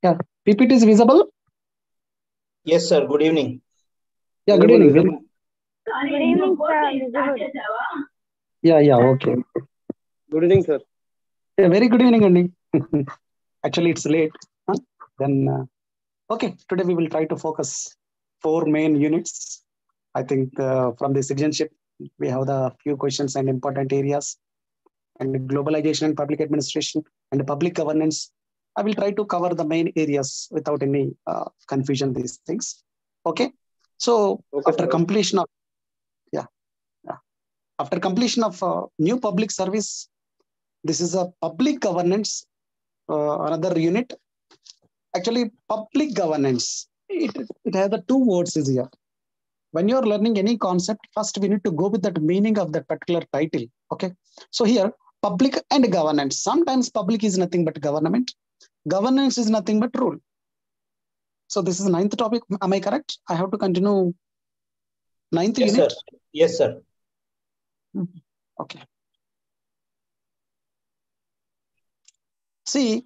Yeah, PPT is visible. Yes, sir. Good evening. Yeah, good Visible, evening. visible. Good evening, sir. Visible. Yeah, okay. Good evening, sir. Yeah, very good evening, Andy. Actually, it's late. Huh? Then, okay, today we will try to focus four main units. I think from the citizenship, we have the few questions and important areas, and globalization and public administration and public governance. I will try to cover the main areas without any confusion. These things. Okay. So Okay, after sir. completion of yeah, yeah. After completion of new public service, this is a public governance, another unit. Actually, public governance, it has the two words is here. When you're learning any concept, first we need to go with that meaning of that particular title. Okay. So here, public and governance. Sometimes public is nothing but government. Governance is nothing but rule. So this is the ninth topic. Am I correct? I have to continue ninth Yes, sir. unit. Yes, sir. Okay. See,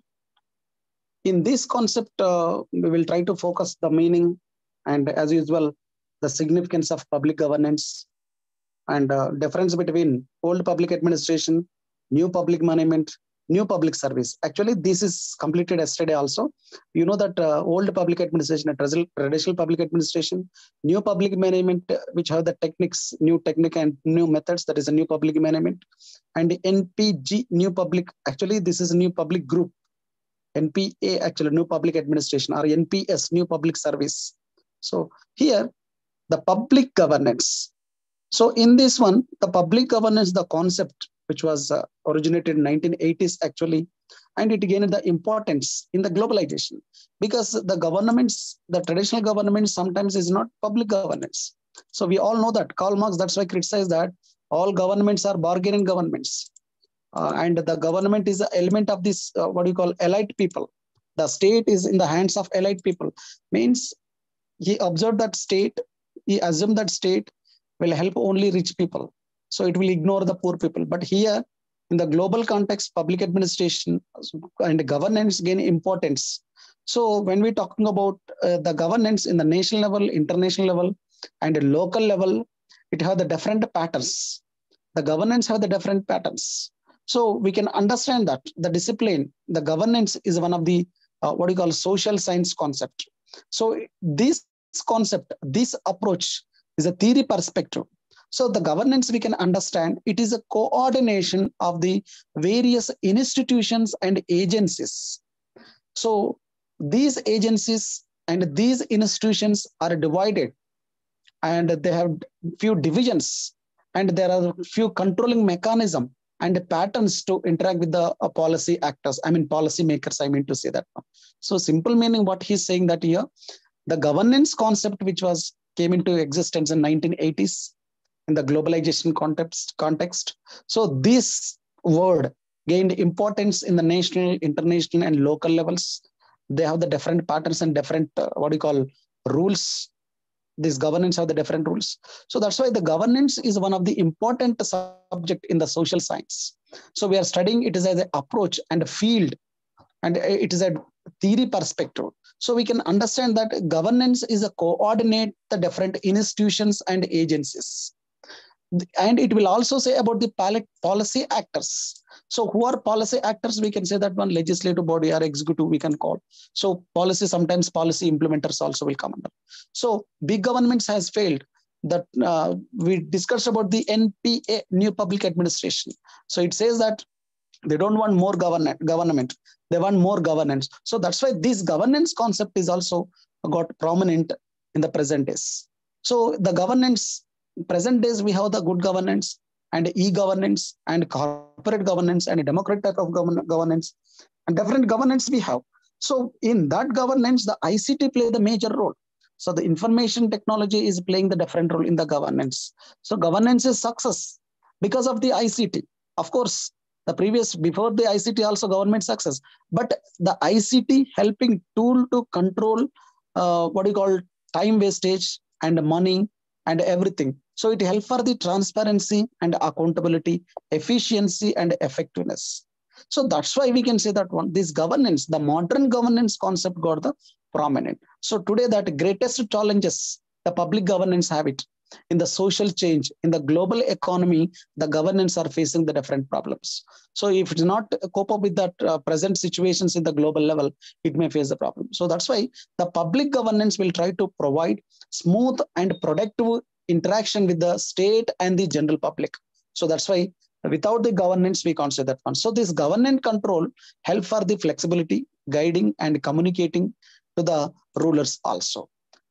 in this concept, we will try to focus the meaning and, as usual, the significance of public governance and difference between old public administration, new public management, new public service. Actually, this is completed yesterday also. You know that old public administration, traditional public administration, new public management, which have the techniques, new technique and new methods, that is a new public management, and NPG, new public, actually this is a new public group. NPA, actually new public administration, or NPS, new public service. So here, the public governance. So in this one, the public governance, the concept which was originated in 1980s actually, and it gained the importance in the globalization because the governments, the traditional government sometimes is not public governance. So we all know that Karl Marx, that's why criticized that all governments are bargaining governments. And the government is an element of this, what do you call, elite people. The state is in the hands of elite people. Means he observed that state, he assumed that state will help only rich people. So it will ignore the poor people. But here, in the global context, public administration and governance gain importance. So when we're talking about the governance in the national level, international level, and local level, it have the different patterns. The governance have the different patterns. So we can understand that the discipline, the governance is one of the what do you call social science concept. So this concept, this approach is a theory perspective. So the governance we can understand, it is a coordination of the various institutions and agencies. So these agencies and these institutions are divided and they have few divisions and there are few controlling mechanism and patterns to interact with the policy actors. I mean, policy makers, I mean to say that. So simple meaning what he's saying that here, the governance concept, which was came into existence in 1980s in the globalization context. So this word gained importance in the national, international, and local levels. They have the different patterns and different, what do you call, rules. These governance have the different rules. So that's why the governance is one of the important subject in the social science. So we are studying it as an approach and a field, and it is a theory perspective. So we can understand that governance is a coordinate the different institutions and agencies. And it will also say about the policy actors. So who are policy actors? We can say that one legislative body or executive we can call. So policy, sometimes policy implementers also will come under. So big governments has failed. That we discussed about the NPA, new public administration. So it says that they don't want more government. They want more governance. So that's why this governance concept is also got prominent in the present days. So the governance, present days, we have the good governance and e-governance and corporate governance and democratic type of governance and different governance we have. So in that governance, the ICT play the major role. So the information technology is playing the different role in the governance. So governance is success because of the ICT. Of course, the previous, before the ICT also government success, but the ICT helping tool to control what you call time wastage and money and everything. So it helps for the transparency and accountability, efficiency and effectiveness. So that's why we can say that this governance, the modern governance concept got the prominent. So today that greatest challenges, the public governance have it. In the social change, in the global economy, the governance are facing the different problems. So if it's not cope up with that present situations in the global level, it may face the problem. So that's why the public governance will try to provide smooth and productive interaction with the state and the general public. So that's why without the governance, we can't say that one. So this governance control help for the flexibility, guiding and communicating to the rulers also.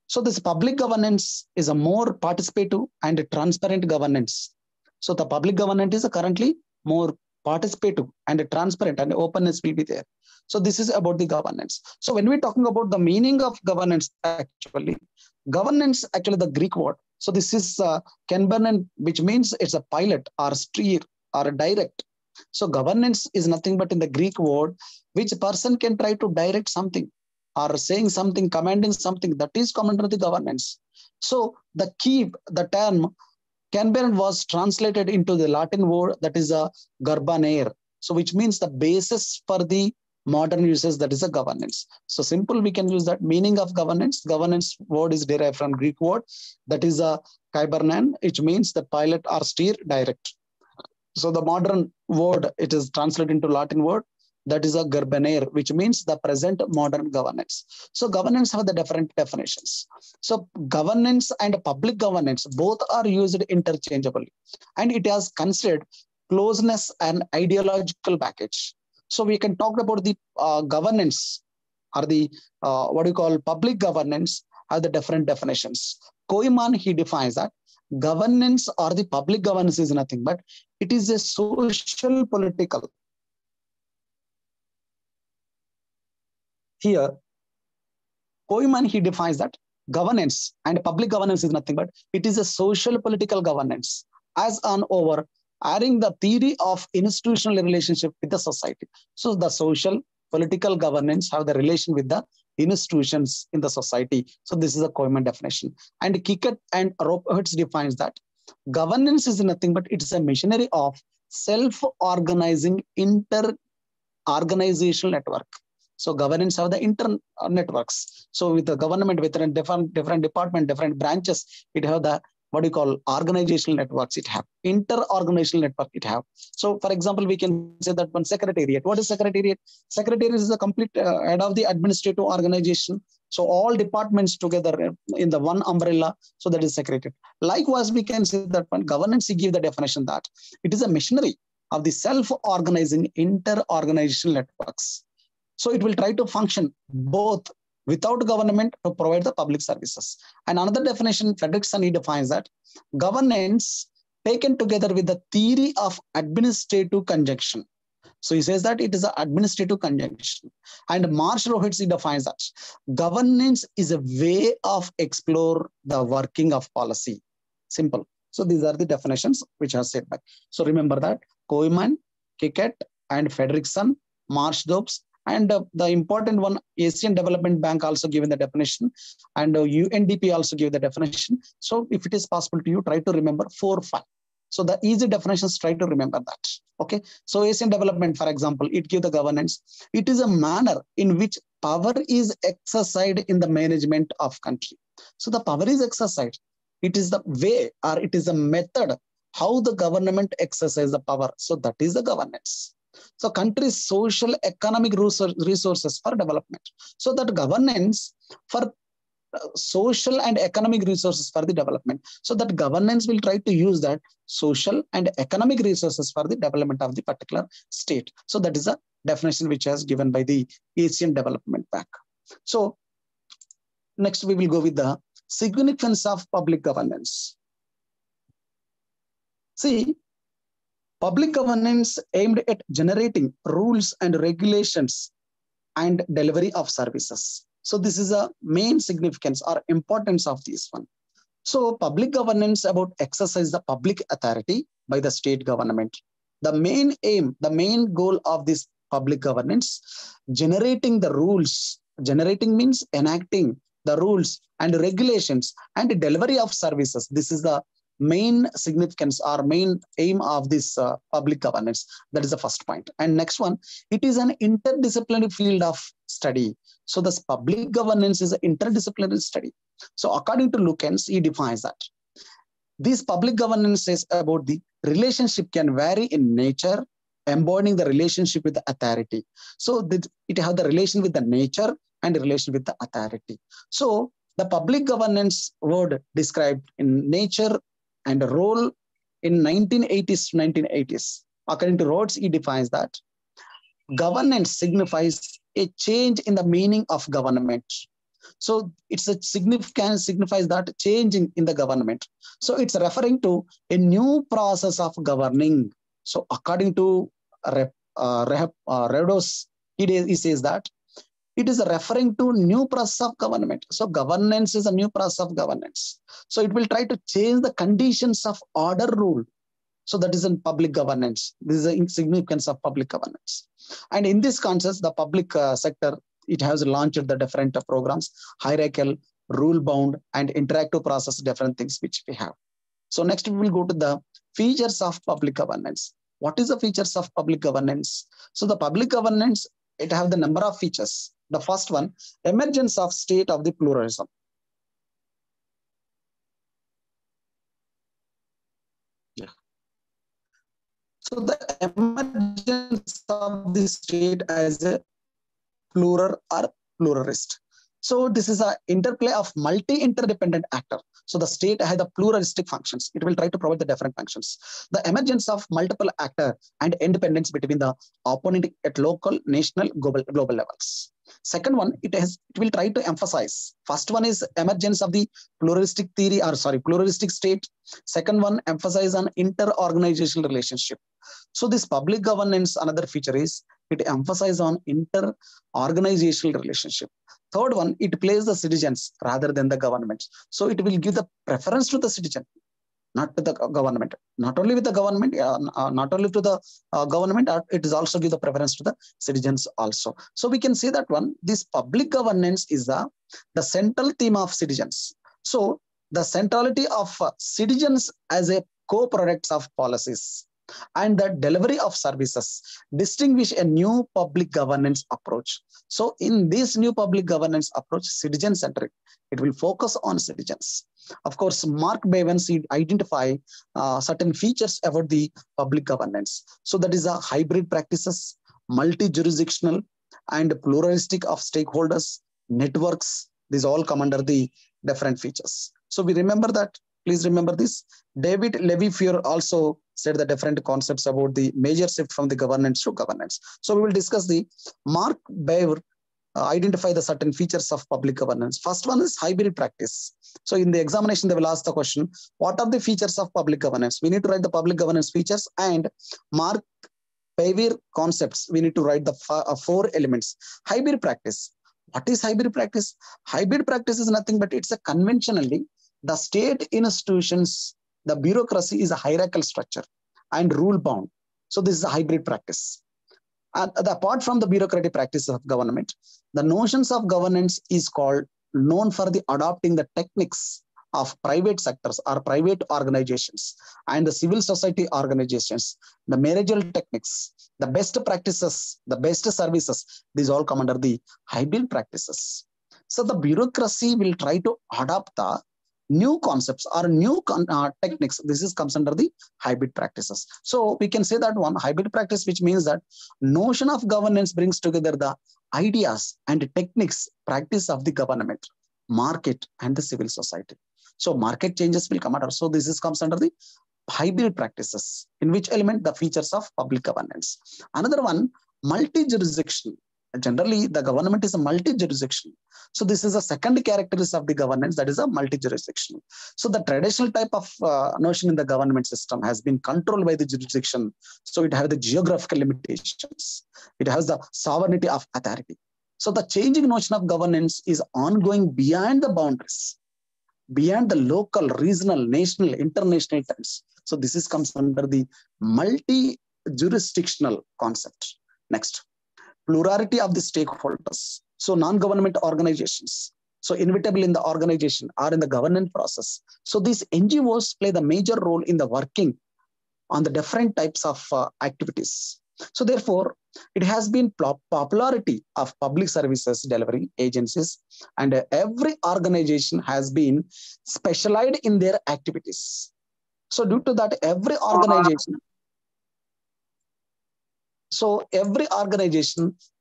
So this public governance is a more participative and transparent governance. So the public governance is currently more participative and transparent, and openness will be there. So this is about the governance. So when we're talking about the meaning of governance, actually the Greek word. So this is Kenbernen, which means it's a pilot or steer or a direct. So governance is nothing but in the Greek word, which a person can try to direct something, or saying something, commanding something, that is command of the governance. So the term Canberra was translated into the Latin word that is a garbanere. So which means the basis for the modern uses, that is a governance. So simple, we can use that meaning of governance. Governance word is derived from Greek word that is a kybernan, which means the pilot or steer, direct. So the modern word, it is translated into Latin word that is a garbanere, which means the present modern governance. So governance have the different definitions. So governance and public governance both are used interchangeably, and it has considered closeness and ideological package. So we can talk about the governance or the public governance have the different definitions. Koiman, he defines that governance or the public governance is nothing but it is a social political. Here, Koiman, he defines that governance and public governance is nothing but it is a social political governance as an overriding the theory of institutional relationship with the society. So the social political governance have the relation with the institutions in the society. So this is a Koiman definition. And Kickett and Roberts defines that governance is nothing but it's a machinery of self-organizing inter-organizational network. So governance have the inter networks. So with the government, with different department, different branches, it have the organizational networks. It have inter-organizational network. It have. So for example, we can say that one secretariat. What is secretariat? Secretariat is the complete head of the administrative organization. So all departments together in the one umbrella. So that is secretariat. Likewise, we can say that one governance, we give the definition that it is a machinery of the self-organizing inter-organizational networks. So it will try to function both without government to provide the public services. And another definition, Fredrickson, he defines that governance taken together with the theory of administrative conjunction. So he says that it is an administrative conjunction. And Marsh Rohitz, he defines that governance is a way of explore the working of policy. Simple. So these are the definitions which are set back. So remember that Koiman, Kickett, and Fredrickson, Marsh Dobbs, and the important one, Asian Development Bank also given the definition, and UNDP also gave the definition. So if it is possible to you, try to remember 4 or 5. So the easy definitions, try to remember that. Okay. So Asian Development, for example, it gives the governance. It is a manner in which power is exercised in the management of country. So the power is exercised. It is the way, or it is a method how the government exercises the power. So that is the governance. So country's social economic resources for development. So that governance for social and economic resources for the development. So that governance will try to use that social and economic resources for the development of the particular state. So that is a definition which is given by the Asian Development Bank. So next we will go with the significance of public governance. See, public governance aimed at generating rules and regulations and delivery of services. So this is a main significance or importance of this one. So public governance about exercise the public authority by the state government. The main aim, the main goal of this public governance, generating the rules. Generating means enacting the rules and regulations and delivery of services. This is the main significance or main aim of this public governance. That is the first point. And next one, it is an interdisciplinary field of study. So this public governance is an interdisciplinary study. So according to Lukens, he defines that this public governance is about the relationship can vary in nature, embodying the relationship with the authority. So it has the relation with the nature and the relation with the authority. So the public governance word described in nature and role in 1980s to 1980s. According to Rhodes, he defines that governance signifies a change in the meaning of government. So it's a signifies that changing in the government. So it's referring to a new process of governing. So according to Rhodes, he says that it is referring to new process of government. So governance is a new process of governance. So it will try to change the conditions of order rule. So that is in public governance. This is the significance of public governance. And in this context, the public sector, it has launched the different programs, hierarchical, rule-bound, and interactive process, different things which we have. So next we will go to the features of public governance. What is the features of public governance? So the public governance, it have the number of features. The first one, emergence of state of the pluralism. Yeah. So the emergence of the state as a plural or pluralist. So this is an interplay of multi-interdependent actor. So the state has the pluralistic functions. It will try to provide the different functions. The emergence of multiple actor and independence between the opponent at local, national, global levels. Second one, it will try to emphasize. First one is emergence of the pluralistic theory, or sorry, pluralistic state. Second one, emphasize on inter-organizational relationship. So this public governance, another feature is it emphasizes on inter-organizational relationship. Third one, it plays the citizens rather than the government. So it will give the preference to the citizen, not to the government. Not only with the government, not only to the government, it is also give the preference to the citizens also. So we can say that one, this public governance is the central theme of citizens. So the centrality of citizens as a co-products of policies and the delivery of services distinguish a new public governance approach. So in this new public governance approach, citizen-centric, it will focus on citizens. Of course, Mark Bevans identify certain features about the public governance. So that is a hybrid practices, multi-jurisdictional and pluralistic of stakeholders, networks. These all come under the different features. So we remember that. Please remember this. David Levy-Fuhr also said the different concepts about the major shift from the governance to governance. So we will discuss the Mark Bever identify the certain features of public governance. First one is hybrid practice. So in the examination, they will ask the question, what are the features of public governance? We need to write the public governance features and Mark Bever concepts. We need to write the 4 elements. Hybrid practice. What is hybrid practice? Hybrid practice is nothing but it's a conventionally the state institutions, the bureaucracy is a hierarchical structure and rule bound. So this is a hybrid practice. And apart from the bureaucratic practice of government, the notions of governance is known for the adopting the techniques of private sectors or private organizations and the civil society organizations, the managerial techniques, the best practices, the best services. These all come under the hybrid practices. So the bureaucracy will try to adopt the new concepts or new techniques. This comes under the hybrid practices. So we can say that one hybrid practice, which means that notion of governance brings together the ideas and techniques, practice of the government, market, and the civil society. So market changes will come under. So this comes under the hybrid practices, in which element the features of public governance. Another one, multi-jurisdiction. Generally, the government is a multi-jurisdiction. So this is a second characteristic of the governance, that is a multi-jurisdiction. So the traditional type of notion in the government system has been controlled by the jurisdiction. So it has the geographical limitations. It has the sovereignty of authority. So the changing notion of governance is ongoing beyond the boundaries, beyond the local, regional, national, international terms. So this comes under the multi-jurisdictional concept. Next. Plurality of the stakeholders. So non-government organizations, So inevitable in the organization or in the governance process. So these NGOs play the major role in the working on the different types of activities. So therefore, it has been popularity of public services delivery agencies, and every organization has been specialized in their activities. So due to that, every organization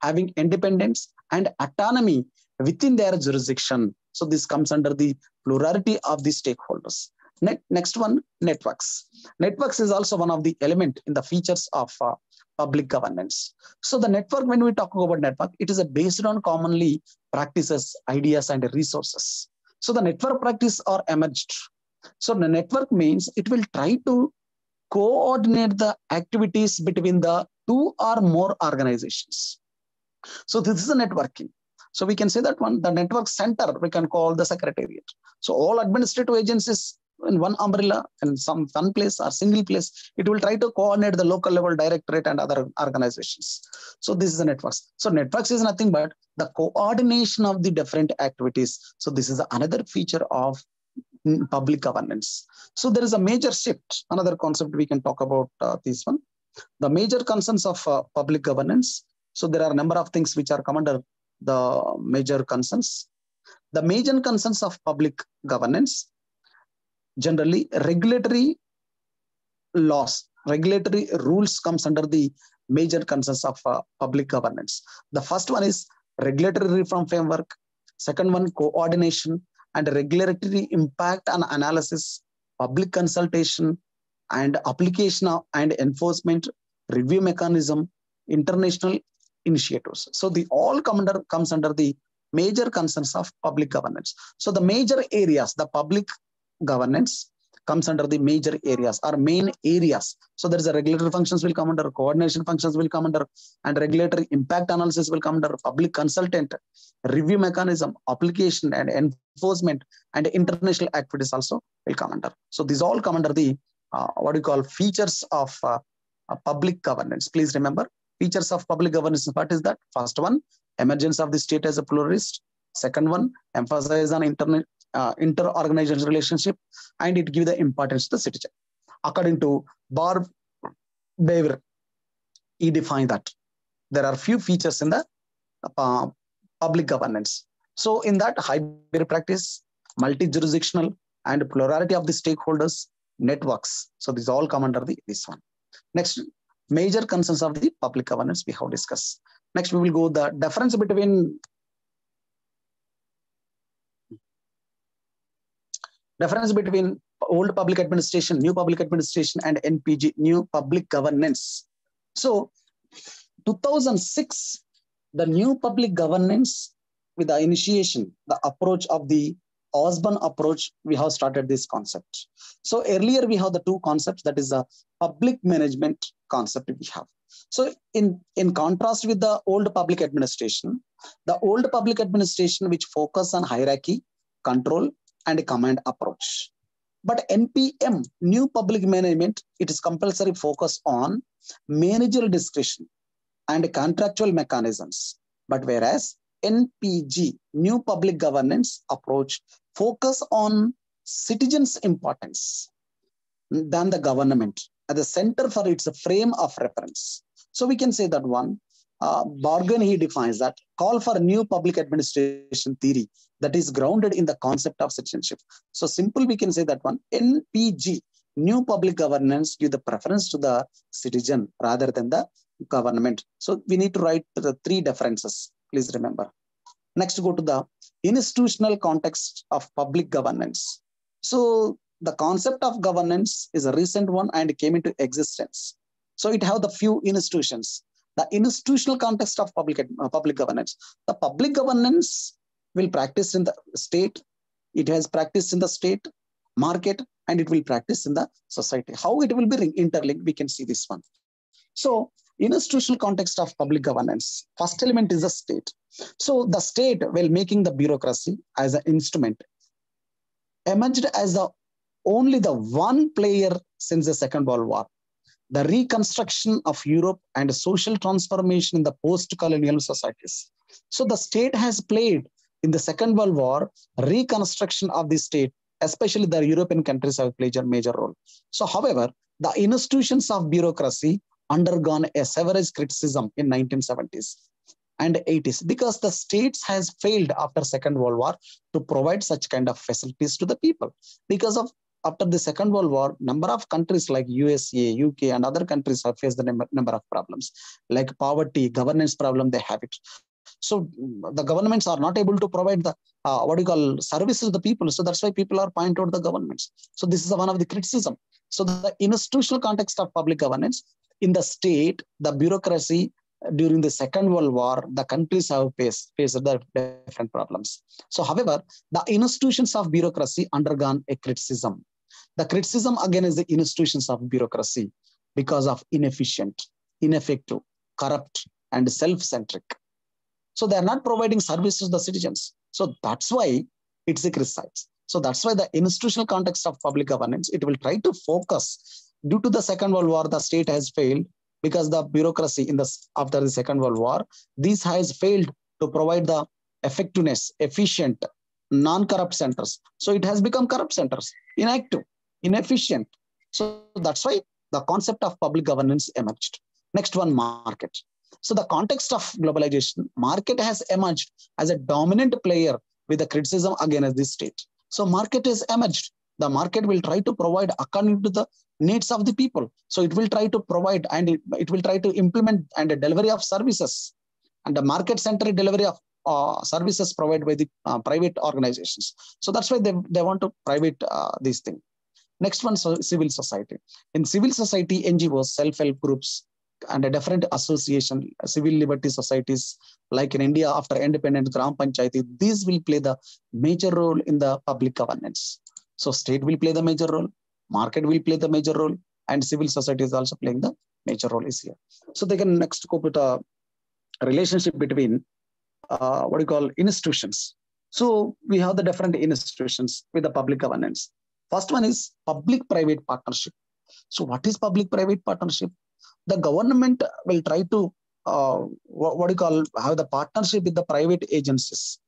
having independence and autonomy within their jurisdiction. So this comes under the plurality of the stakeholders. Next one, networks. Networks is also one of the element in the features of public governance. So the network, when we talk about network, it is based on commonly practices, ideas, and resources. So the network practice are emerged. So the network means it will try to coordinate the activities between the two or more organizations. So this is a networking. So we can say that one, the network center, we can call the secretariat. So all administrative agencies in one umbrella and some one place or single place, it will try to coordinate the local level directorate and other organizations. So this is the networks. So networks is nothing but the coordination of the different activities. So this is another feature of public governance. So there is a major shift. Another concept we can talk about this one. The major concerns of public governance. So there are a number of things which are come under the major concerns. The major concerns of public governance, generally regulatory laws, regulatory rules comes under the major concerns of public governance. The first one is regulatory reform framework. Second one, coordination and regulatory impact and analysis, public consultation and application and enforcement, review mechanism, international initiatives. So the all comes under the major concerns of public governance. So the major areas, the public governance comes under the major areas or main areas. So there is a regulatory functions will come under, coordination functions will come under, and regulatory impact analysis will come under, public consultant, review mechanism, application and enforcement, and international activities also will come under. So these all come under the what we call features of public governance. Please remember, features of public governance. What is that? First one, emergence of the state as a pluralist. Second one, emphasize on inter-organizational relationship, and it gives the importance to the citizen. According to Barb Beaver, he defined that there are few features in the public governance. So in that, hybrid practice, multi-jurisdictional, and plurality of the stakeholders, networks. So these all come under this one. Next, major concerns of the public governance we have discussed. Next, we will go the difference between old public administration, new public administration, and NPG, new public governance. So 2006, the new public governance with the initiation, the approach of the Osborne approach, we have started this concept. So earlier we have the two concepts, that is the public management concept we have. So in contrast with the old public administration, the old public administration which focus on hierarchy, control, and command approach. But NPM, new public management, it is compulsory focus on managerial discretion and contractual mechanisms. But whereas NPG, new public governance approach, focus on citizens' importance than the government at the center for its frame of reference. So we can say that one, Borgen, he defines that call for new public administration theory that is grounded in the concept of citizenship. So simple, we can say that one, NPG, new public governance, give the preference to the citizen rather than the government. So we need to write the three differences. Please remember. Next, go to the institutional context of public governance. So the concept of governance is a recent one and came into existence. So it have the few institutions. The institutional context of public governance. The public governance will practice in the state. It has practiced in the state, market, and it will practice in the society. How it will be interlinked, we can see this one. So institutional context of public governance. First element is the state. So the state, while making the bureaucracy as an instrument, emerged as only the one player since the Second World War. The reconstruction of Europe and social transformation in the post-colonial societies. So the state has played In the Second World War, reconstruction of the state, especially the European countries, have played a major role. So, however, the institutions of bureaucracy undergone a severe criticism in 1970s and 80s because the states has failed after Second World War to provide such kind of facilities to the people. Because of after the Second World War, number of countries like USA, UK, and other countries have faced the number of problems like poverty, governance problem. They have it. So the governments are not able to provide the services to the people. So that's why people are pointing out the governments. So this is one of the criticism. So the institutional context of public governance in the state, the bureaucracy during the Second World War, the countries have faced the different problems. So, however, the institutions of bureaucracy undergone a criticism. The criticism again is the institutions of bureaucracy because of inefficient, ineffective, corrupt, and self-centric. So they are not providing services to the citizens. So that's why it's a criticized. So that's why the institutional context of public governance, it will try to focus. Due to the Second World War, the state has failed because the bureaucracy after the Second World War, this has failed to provide the effectiveness, efficient, non-corrupt centers. So it has become corrupt centers, inactive, inefficient. So that's why the concept of public governance emerged. Next one, market. So the context of globalization, market has emerged as a dominant player with the criticism against this state. So market has emerged. The market will try to provide according to the needs of the people. So it will try to provide and it will try to implement and a delivery of services and the market-centered delivery of services provided by the private organizations. So that's why they want to private this thing. Next one, so civil society. In civil society, NGOs, self-help groups, and a different association, civil liberty societies, like in India after independence, Gram Panchayati, these will play the major role in the public governance. So state will play the major role, market will play the major role, and civil society is also playing the major role is here. So they can next go with a relationship between institutions. So we have the different institutions with the public governance. First one is public-private partnership. So what is public-private partnership? The government will try to have the partnership with the private agencies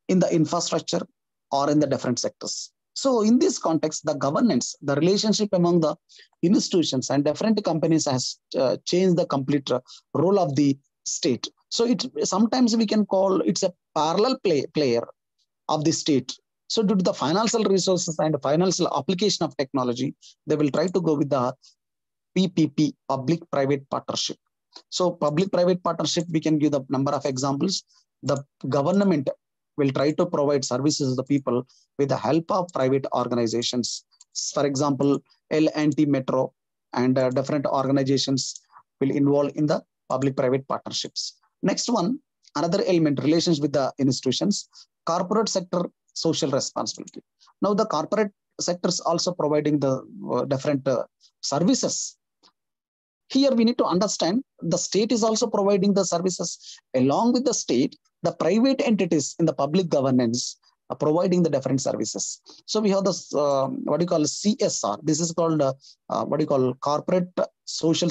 in the infrastructure or in the different sectors. So in this context, the governance, the relationship among the institutions and different companies has changed the complete role of the state. So sometimes we can call it's a parallel player of the state. So due to the financial resources and financial application of technology, they will try to go with the PPP, public-private partnership. So public-private partnership, we can give the number of examples. The government will try to provide services to the people with the help of private organizations. For example, L&T Metro and different organizations will involve in the public-private partnerships. Next one, another element, relations with the institutions, corporate sector, social responsibility. Now the corporate sector is also providing the different services. Here we need to understand the state is also providing the services. Along with the state, the private entities in the public governance are providing the different services. So we have this CSR. This is called corporate social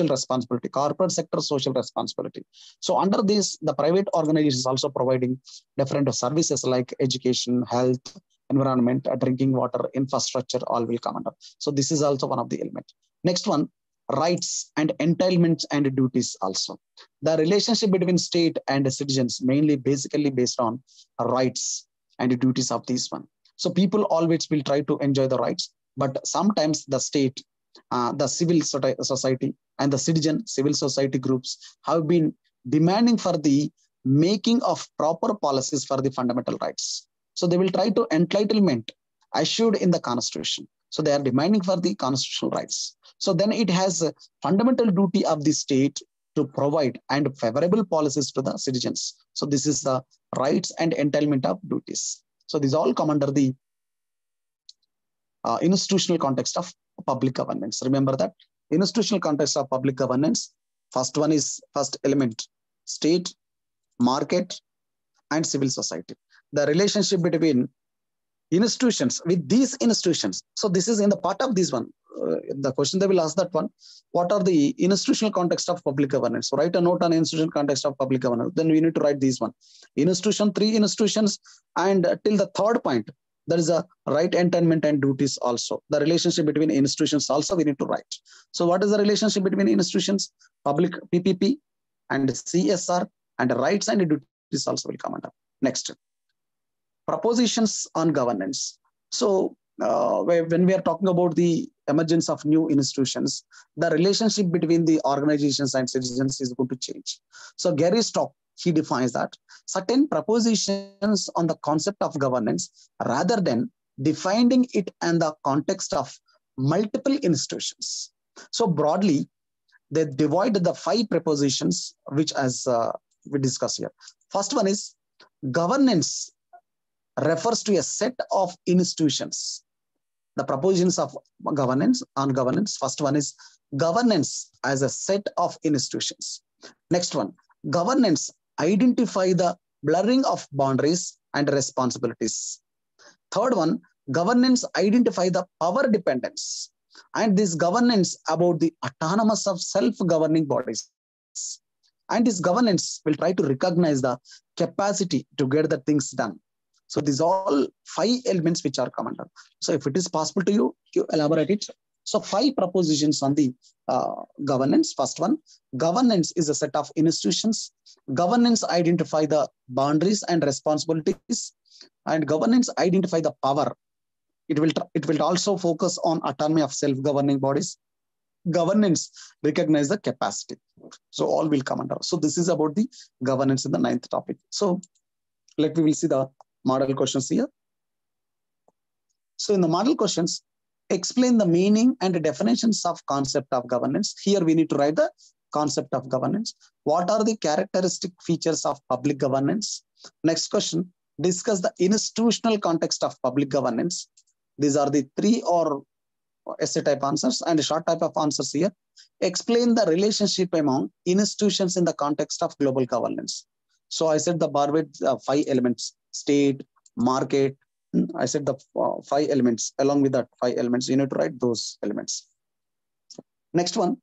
responsibility, corporate sector social responsibility. So under this, the private organizations also providing different services like education, health, environment, drinking water, infrastructure, all will come under. So this is also one of the elements. Next one, rights and entitlements and duties also. The relationship between state and citizens mainly basically based on rights and duties of this one. So people always will try to enjoy the rights, but sometimes the state, the civil society and the civil society groups have been demanding for the making of proper policies for the fundamental rights. So they will try to entitlement assured in the constitution. So they are demanding for the constitutional rights. So then it has a fundamental duty of the state to provide and favorable policies to the citizens. So this is the rights and entitlement of duties. So these all come under the institutional context of public governance. Remember that institutional context of public governance, first element, state, market, and civil society. The relationship between institutions, with these institutions. So this is in the part of this one. The question they will ask that one, what are the institutional context of public governance? So write a note on institutional context of public governance. Then we need to write these one. Institution, 3 institutions, and till the third point, there is a right, entitlement, and duties also. The relationship between institutions also we need to write. So what is the relationship between institutions? Public PPP and CSR and rights and duties also will come under. Next. Propositions on governance. So when we are talking about the emergence of new institutions, the relationship between the organizations and citizens is going to change. So Gary Stock, he defines that certain propositions on the concept of governance rather than defining it in the context of multiple institutions. So broadly, they divide the 5 propositions, which as we discuss here. First one is governance refers to a set of institutions. The propositions of governance on governance. First one is governance as a set of institutions. Next one, governance identify the blurring of boundaries and responsibilities. Third one, governance identify the power dependence. And this governance about the autonomous of self-governing bodies. And this governance will try to recognize the capacity to get the things done. So these all 5 elements which are common. So if it is possible to you elaborate it. So 5 propositions on the governance. First one, governance is a set of institutions. Governance identify the boundaries and responsibilities, and governance identify the power. It will also focus on autonomy of self-governing bodies. Governance recognize the capacity. So all will come under. So this is about the governance in the 9th topic. So we will see the model questions here. So in the model questions, explain the meaning and the definitions of concept of governance. Here we need to write the concept of governance. What are the characteristic features of public governance? Next question, discuss the institutional context of public governance. These are the 3 or essay type answers and a short type of answers here. Explain the relationship among institutions in the context of global governance. So I said the bar with 5 elements, state, market. I said the 5 elements. Along with that 5 elements, you need to write those elements. Next one,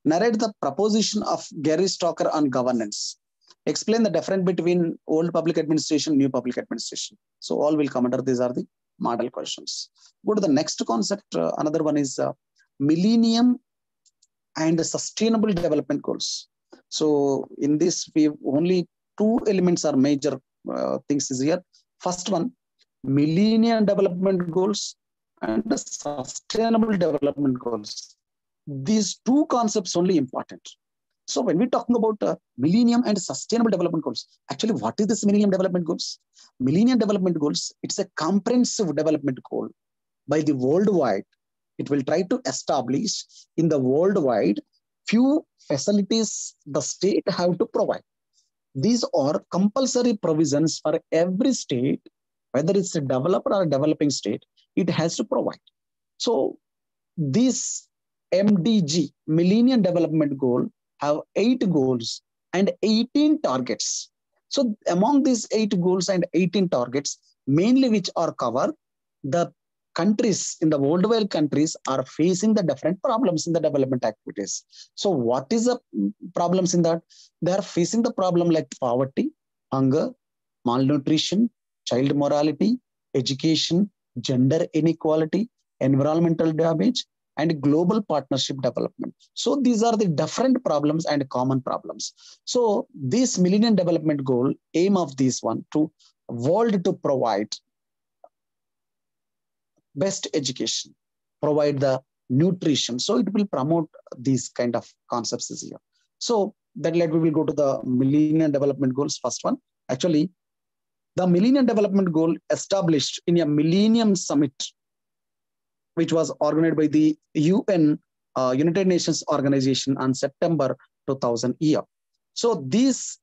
narrate the proposition of Gary Stocker on governance. Explain the difference between old public administration, new public administration. So all will come under. These are the model questions. Go to the next concept. Another one is Millennium and Sustainable Development Goals. So in this, we only 2 elements are major things is here. First one, Millennium Development Goals and the Sustainable Development Goals. These 2 concepts only important. So when we're talking about Millennium and Sustainable Development Goals, actually what is this Millennium Development Goals? Millennium Development Goals, it's a comprehensive development goal by the worldwide. It will try to establish in the worldwide few facilities the state have to provide. These are compulsory provisions for every state, whether it's a developer or a developing state, it has to provide. So this MDG, Millennium Development Goal, have 8 goals and 18 targets. So among these 8 goals and 18 targets, mainly which are covered, the countries in the worldwide countries are facing the different problems in the development activities. So what is the problems in that? They are facing the problem like poverty, hunger, malnutrition, child morality, education, gender inequality, environmental damage, and global partnership development. So these are the different problems and common problems. So this Millennium Development Goal, aim of this one to world to provide best education, provide the nutrition. So it will promote these kind of concepts this year. So that we will go to the Millennium Development Goals. First one, actually, the Millennium Development Goal established in a Millennium Summit, which was organized by the UN, United Nations Organization on September 2000 year. So this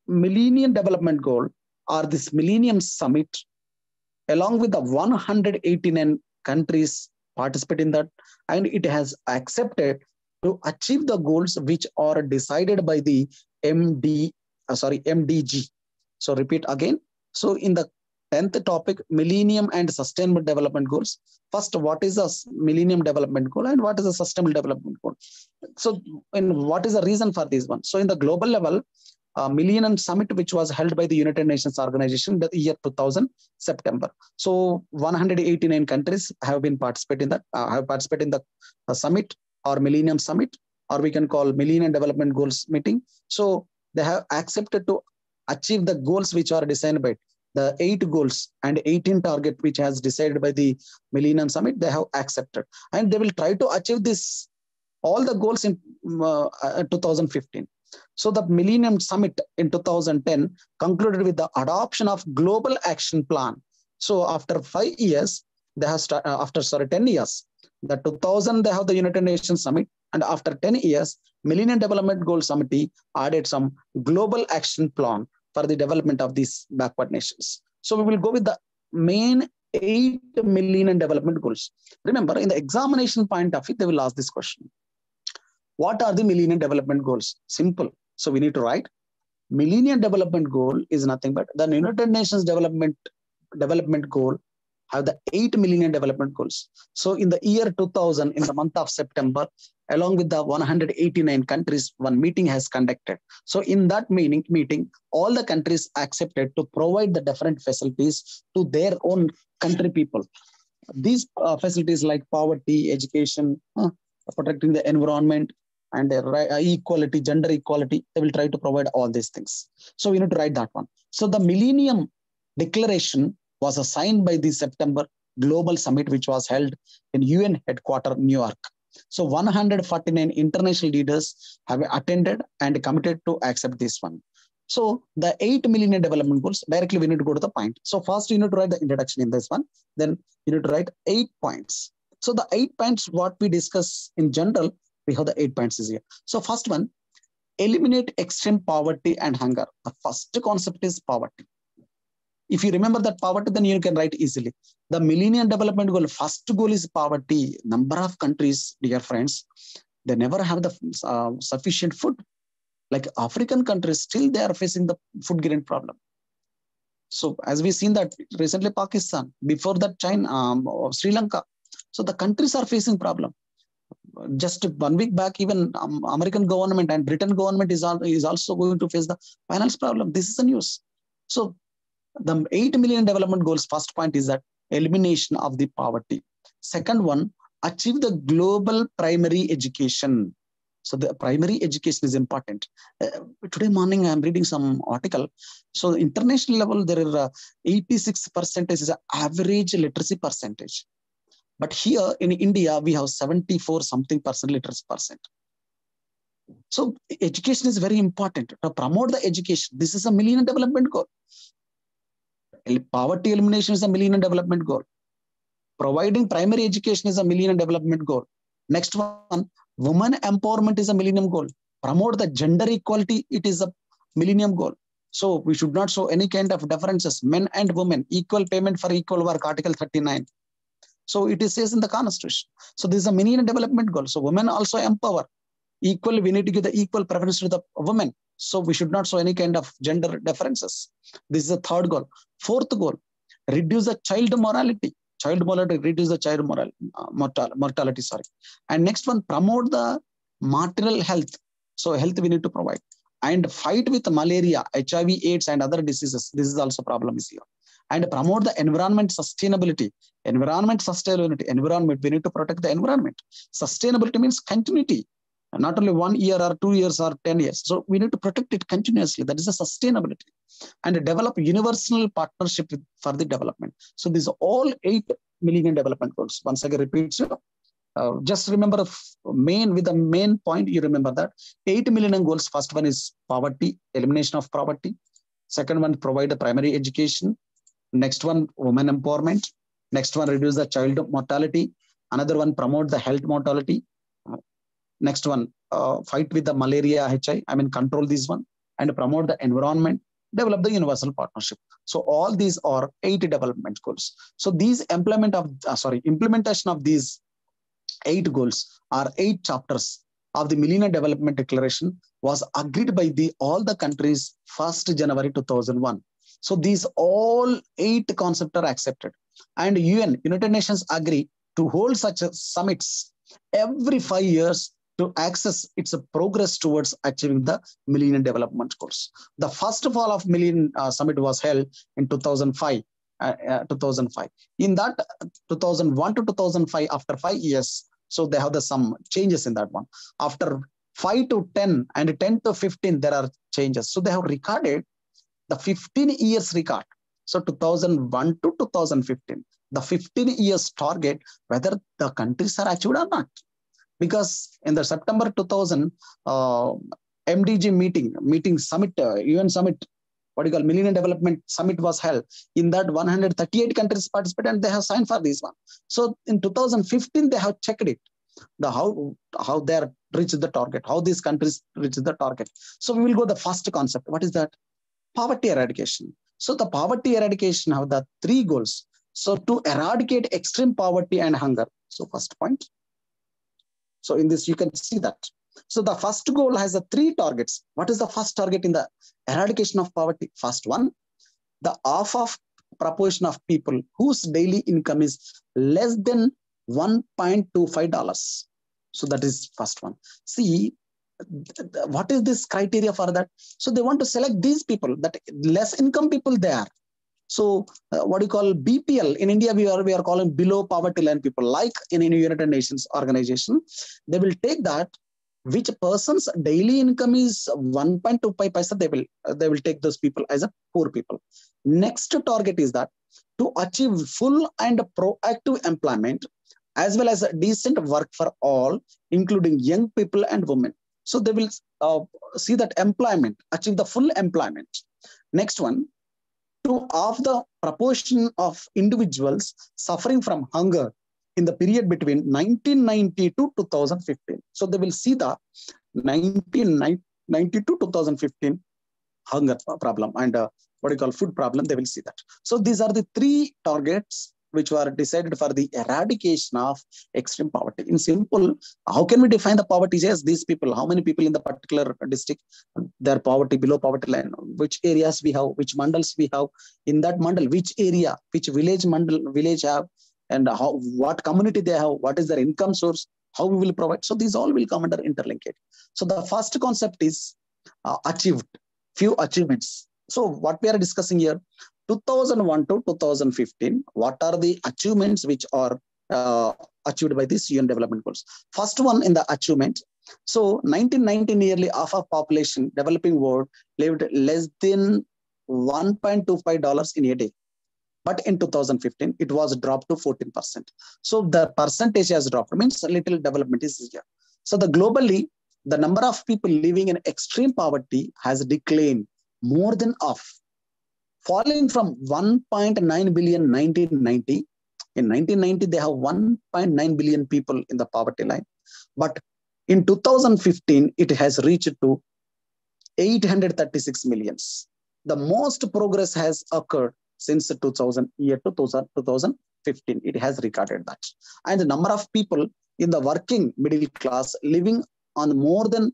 Millennium Development Goal or this Millennium Summit, along with the 189 countries participate in that, and it has accepted to achieve the goals which are decided by the MDG. So repeat again. So in the 10th topic, Millennium and Sustainable Development Goals. First, what is a Millennium Development Goal and what is a Sustainable Development Goal? So, what is the reason for this one? So, in the global level, Millennium Summit, which was held by the United Nations Organization the year 2000, September. So 189 countries have been participating in the summit or Millennium Summit, or we can call Millennium Development Goals meeting. So they have accepted to achieve the goals which are designed by the 8 goals and 18 target which has decided by the Millennium Summit. They have accepted, and they will try to achieve this all the goals in 2015. So the Millennium Summit in 2010 concluded with the adoption of Global Action Plan. So after 5 years, they have 10 years. The 2000 they have the United Nations Summit, and after 10 years, Millennium Development Goal Committee added some Global Action Plan for the development of these backward nations. So we will go with the main 8 Millennium Development Goals. Remember, in the examination point of it, they will ask this question. What are the Millennium Development Goals? Simple. So we need to write Millennium Development Goal is nothing but the United Nations Development Goal have the 8 Millennium Development Goals. So in the year 2000, in the month of September, along with the 189 countries, one meeting has conducted. So in that meeting, all the countries accepted to provide the different facilities to their own country people. These facilities like poverty, education, protecting the environment, and equality, gender equality, they will try to provide all these things. So we need to write that one. So the Millennium Declaration was signed by the September Global Summit, which was held in UN headquarters, New York. So 149 international leaders have attended and committed to accept this one. So the 8 Millennium Development Goals, directly we need to go to the point. So first you need to write the introduction in this one. Then you need to write 8 points. So the 8 points, what we discuss in general, we have the 8 points is here. So first one, eliminate extreme poverty and hunger. The first concept is poverty. If you remember that poverty, then you can write easily. The Millennium Development Goal, first goal is poverty. Number of countries, dear friends, they never have the sufficient food. Like African countries, still they are facing the food grain problem. So as we've seen that recently Pakistan, before that China, Sri Lanka. So the countries are facing problem. Just 1 week back, even American government and Britain government is also going to face the finance problem. This is the news. So the 8 Millennium Development Goals, first point is that elimination of the poverty. Second one, achieve the global primary education. So the primary education is important. Today morning, I'm reading some article. So international level, there is 86% is the average literacy percentage. But here in India, we have 74 something percent literacy percent. So education is very important to promote the education. This is a Millennium Development Goal. Poverty elimination is a Millennium Development Goal. Providing primary education is a Millennium Development Goal. Next one, women empowerment is a Millennium Goal. Promote the gender equality, it is a Millennium Goal. So we should not show any kind of differences. Men and women, equal payment for equal work, Article 39. So it is says in the Constitution. So this is a Millennium Development Goal. So women also empower. Equal, we need to give the equal preference to the women. So we should not show any kind of gender differences. This is the third goal. Fourth goal, reduce the child mortality. Reduce the child mortality. And next one, promote the maternal health. So health we need to provide. And fight with malaria, HIV, AIDS, and other diseases. This is also problem is here. And promote the environment sustainability. Environment, we need to protect the environment. Sustainability means continuity. Not only 1 year or 2 years or 10 years. So we need to protect it continuously. That is a sustainability. And develop universal partnership for the development. So these are all 8 Millennium Development Goals. Once again, repeats. Just remember the main point, you remember that 8 Millennium Goals. First one is poverty, elimination of poverty. Second one, provide a primary education. Next one, women empowerment. Next one, reduce the child mortality. Another one, promote the health mortality. Next one, fight with the malaria, HIV. Control this one and promote the environment, develop the universal partnership. So all these are 8 development goals. So these implementation of these 8 goals are 8 chapters of the Millennium Development Declaration was agreed by all the countries 1st January 2001. So these all 8 concepts are accepted. And United Nations agree to hold such summits every 5 years to access its progress towards achieving the Millennium Development Goals. The first of all of Millennium Summit was held in 2005. 2005. In that 2001 to 2005, after 5 years, so they have some changes in that one. After 5 to 10 and 10 to 15, there are changes. So they have recorded the 15 years record. So 2001 to 2015, the 15 years target, whether the countries are achieved or not. Because in the September 2000 MDG meeting summit, UN summit, what you call Millennium Development Summit was held. In that 138 countries participated and they have signed for this one. So in 2015, they have checked it, how they are reached the target, how these countries reach the target. So we will go the first concept. What is that? Poverty eradication. So the poverty eradication have the 3 goals. So to eradicate extreme poverty and hunger. So first point. So in this, you can see that. So the first goal has 3 targets. What is the first target in the eradication of poverty? First one, the half of proportion of people whose daily income is less than $1.25. So that is first one. See, what is this criteria for that? So they want to select these people, that less income people there. So what do you call BPL? In India, we are calling below poverty line people, like in any United Nations organization. They will take that, which person's daily income is 1.25 paisa, they will take those people as a poor people. Next target is that to achieve full and proactive employment, as well as a decent work for all, including young people and women. So they will see that employment, achieve the full employment. Next one, to half the proportion of individuals suffering from hunger in the period between 1990 to 2015. So they will see the 1990 to 2015 hunger problem and what you call food problem. They will see that. So these are the 3 targets which were decided for the eradication of extreme poverty. In simple, how can we define the poverty? Yes, these people, how many people in the particular district, their poverty, below poverty line, which areas we have, which mandals we have, in that mandal, which area, which village have, and what community they have, what is their income source, how we will provide. So these all will come under interlinkage. So the first concept is achieved, few achievements. So what we are discussing here, 2001 to 2015, what are the achievements which are achieved by these UN development goals? First one in the achievement. So 1990, nearly half of population developing world lived less than $1.25 in a day. But in 2015, it was dropped to 14%. So the percentage has dropped, means a little development is here. So the globally, the number of people living in extreme poverty has declined more than half, falling from 1.9 billion in 1990. In 1990, they have 1.9 billion people in the poverty line. But in 2015, it has reached to 836 millions. The most progress has occurred since 2015. It has recorded that. And the number of people in the working middle class living on more than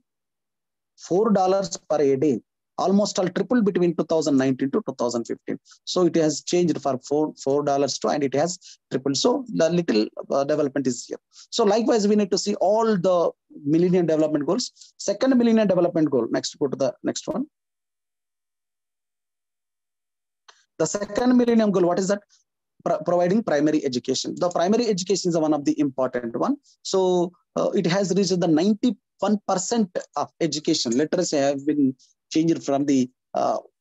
$4 per a day, almost all tripled between 2019 to 2015. So it has changed for $4 to, and it has tripled. So the little development is here. So likewise, we need to see all the Millennium Development Goals. Second Millennium Development Goal. Next, go to the next one. The second Millennium Goal, what is that? Providing primary education. The primary education is one of the important one. So it has reached the 91% of education. Literacy have been changed from the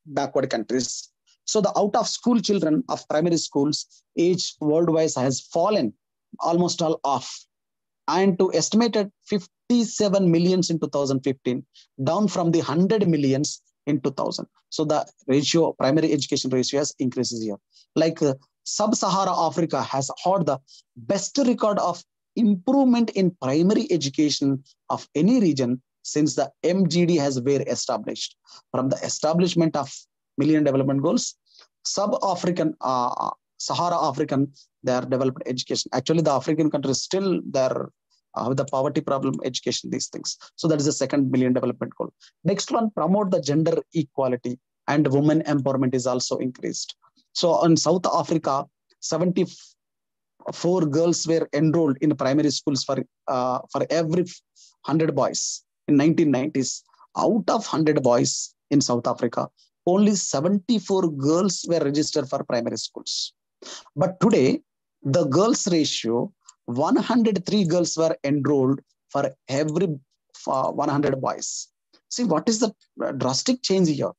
backward countries. So the out of school children of primary schools age worldwide has fallen almost all off, and to estimated 57 millions in 2015, down from the 100 millions in 2000. So the ratio, primary education ratio has increases here. Like Sub-Sahara Africa has had the best record of improvement in primary education of any region since the MGD has been established. From the establishment of Millennium Development Goals, Sub-African, Sahara African, they are developed education. Actually, the African countries still they're the poverty problem, education, these things. So that is the second Millennium Development Goal. Next one, promote the gender equality. and women empowerment is also increased. So in South Africa, 74 girls were enrolled in primary schools for every 100 boys in 1990s. Out of 100 boys in South Africa, only 74 girls were registered for primary schools. But today, the girls ratio, 103 girls were enrolled for every 100 boys. See, what is the drastic change here?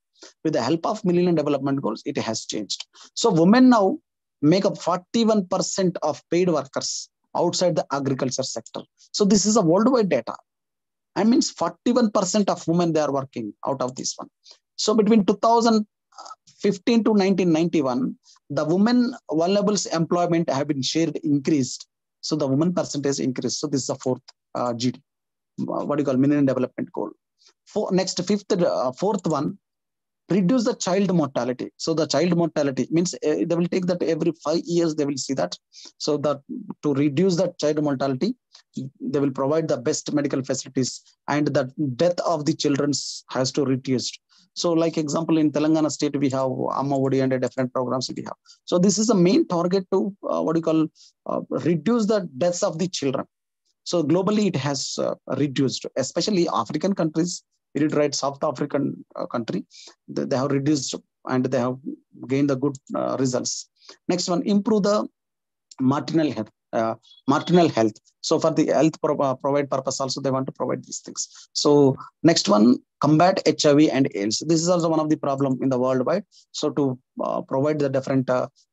With the help of Millennium Development Goals, it has changed. So women now make up 41% of paid workers outside the agriculture sector. So this is a worldwide data. I mean, 41% of women, they are working out of this one. So between 2015 to 1991, the women vulnerable employment have been shared increased. So the women percentage increased. So this is the fourth GD, what you call Millennium Development Goal. Fourth one, reduce the child mortality. So the child mortality means they will take that every 5 years, they will see that. So that to reduce the child mortality, they will provide the best medical facilities and the death of the children has to reduce. So like example, in Telangana state, we have Amma Odi and different programs we have. So this is the main target to reduce the deaths of the children. So globally, it has reduced, especially African countries. We did write South African country. They have reduced and they have gained the good results. Next one, improve the maternal health. So for the health provide purpose also, they want to provide these things. So next one, combat HIV and AIDS. This is also one of the problem in the worldwide. So to provide the different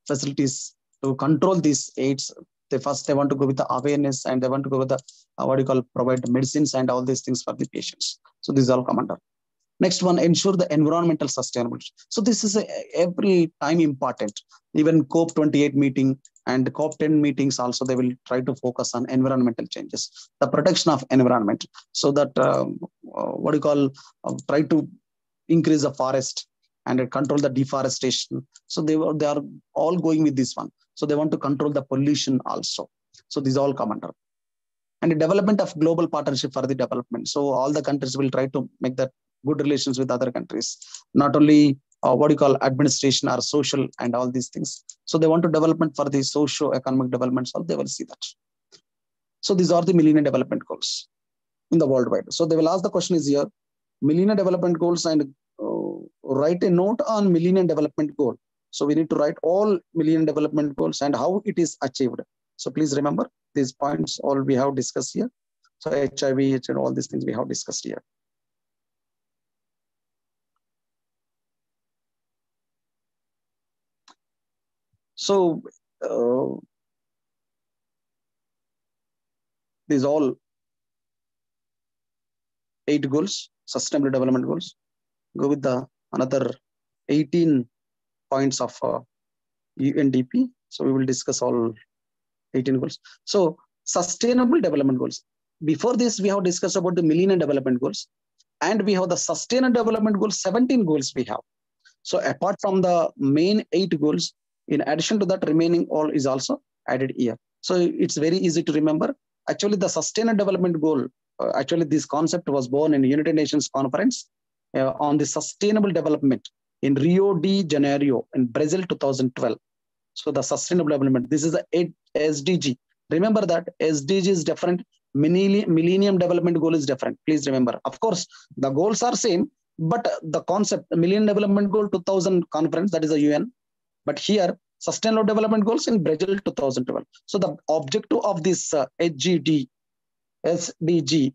facilities to control these AIDS, they want to go with the awareness and they want to go with the provide medicines and all these things for the patients. So this is all come under. Next one, ensure the environmental sustainability. So this is every time important. Even COP28 meeting and COP10 meetings also, they will try to focus on environmental changes, the protection of environment. So that try to increase the forest and control the deforestation. So they are all going with this one. So they want to control the pollution also. So these all come under. And the development of global partnership for the development. So all the countries will try to make that good relations with other countries, not only administration or social and all these things. So they want to development for the socio-economic development, so they will see that. So these are the Millennium Development Goals in the worldwide. So they will ask the question is here, Millennium Development Goals, and write a note on Millennium Development Goal. So we need to write all Millennium Development Goals and how it is achieved. So please remember these points all we have discussed here. So HIV and all these things we have discussed here. So these all 8 goals, sustainable development goals. Go with the another 18 points of UNDP. So we will discuss all 18 goals. So sustainable development goals. Before this, we have discussed about the Millennium Development Goals, and we have the Sustainable Development Goals, 17 goals we have. So apart from the main 8 goals, in addition to that, remaining all is also added here. So it's very easy to remember. Actually, the Sustainable Development Goal, actually this concept was born in the United Nations Conference on the Sustainable Development in Rio de Janeiro in Brazil 2012. So the Sustainable Development, this is the SDG. Remember that SDG is different. Millennium Development Goal is different. Please remember. Of course, the goals are same, but the concept, Millennium Development Goal 2000 conference, that is the UN. But here, Sustainable Development Goals in Brazil 2012. So the objective of this SDG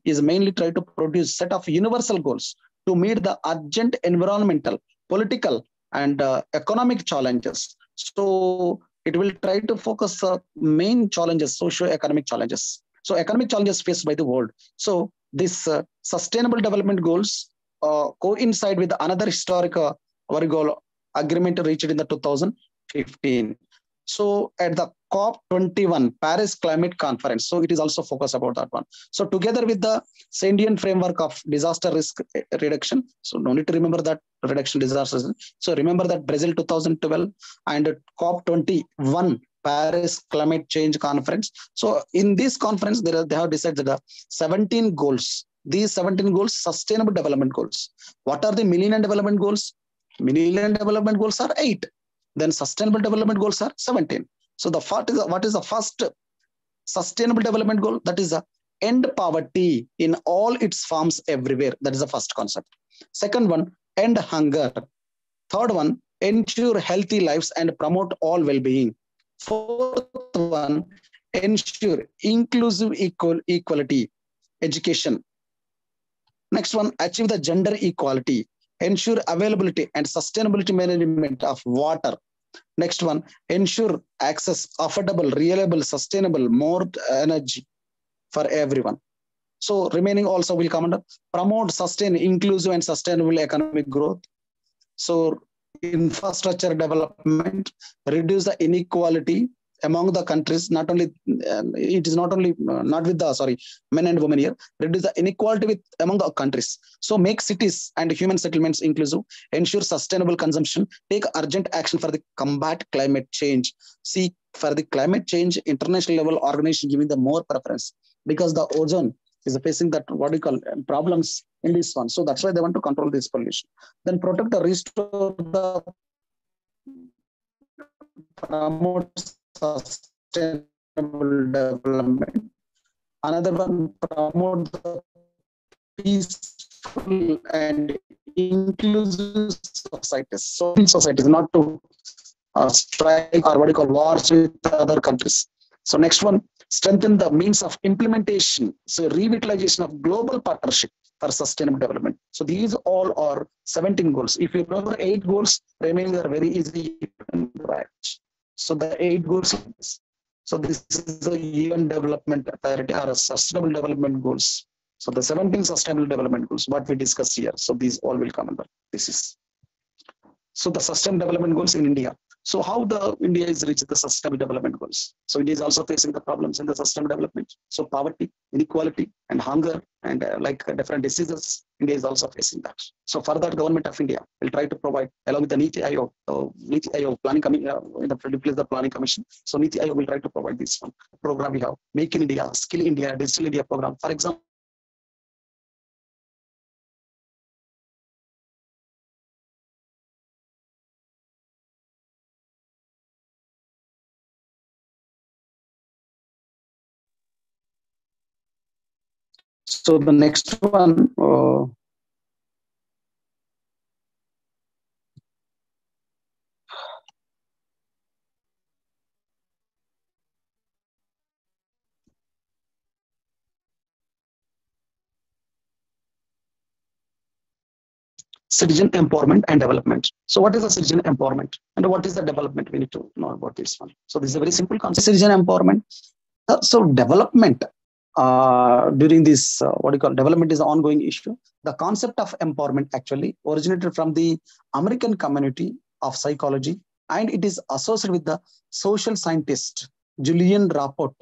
is mainly try to produce set of universal goals to meet the urgent environmental, political, and economic challenges. So it will try to focus main challenges, socio-economic challenges. So economic challenges faced by the world. So this Sustainable Development Goals coincide with another historic agreement reached in the 2015. So at the COP21 Paris Climate Conference, so it is also focused about that one. So together with the Sandian framework of disaster risk reduction, so no need to remember that reduction disaster. So remember that Brazil 2012 and COP21 Paris Climate Change Conference. So in this conference, they have decided the 17 goals. These 17 goals, sustainable development goals. What are the Millennium Development Goals? Millennium Development Goals are 8. Then Sustainable Development Goals are 17. So what is the first Sustainable Development Goal? That is end poverty in all its forms everywhere. That is the first concept. Second one, end hunger. Third one, ensure healthy lives and promote all well-being. Fourth one, ensure inclusive equality, education. Next one, achieve the gender equality, ensure availability and sustainability management of water. Next one, ensure access, affordable, reliable, sustainable, more energy for everyone. So remaining also will come under promote, sustain, inclusive and sustainable economic growth. So infrastructure development, reduce the inequality among the countries, not only, it is not only, not with the, men and women here, reduce the inequality among the countries. So make cities and human settlements inclusive, ensure sustainable consumption, take urgent action for the combat climate change. See, for the climate change, international level organization giving the more preference because the ozone is facing that, what do you call, problems in this one. So that's why they want to control this pollution. Then protect the restore the promote sustainable development. Another one, promote the peaceful and inclusive societies. So in societies, not to strike or what you call wars with other countries. So next one, strengthen the means of implementation. So revitalization of global partnership for sustainable development. So these all are 17 goals. If you remember 8 goals, remaining are very easy to write. So the 8 goals. So this is the UN development priority or sustainable development goals. So the 17 sustainable development goals, what we discuss here. So these all will come under this is. So the sustainable development goals in India. So how the India is reached the sustainable development goals. So India is also facing the problems in the sustainable development. So poverty, inequality, and hunger, and different diseases. India is also facing that. So for that, government of India will try to provide, along with the Niti Aayog planning coming in the replace the planning commission. So Niti Aayog will try to provide this one program we have, Make in India, Skill India, Digital India program. For example, so the next one, citizen empowerment and development. So what is the citizen empowerment and what is the development? We need to know about this one. So this is a very simple concept. Citizen empowerment. So development during this, what do you call, development is an ongoing issue. The concept of empowerment actually originated from the American community of psychology, and it is associated with the social scientist Julian Rapport.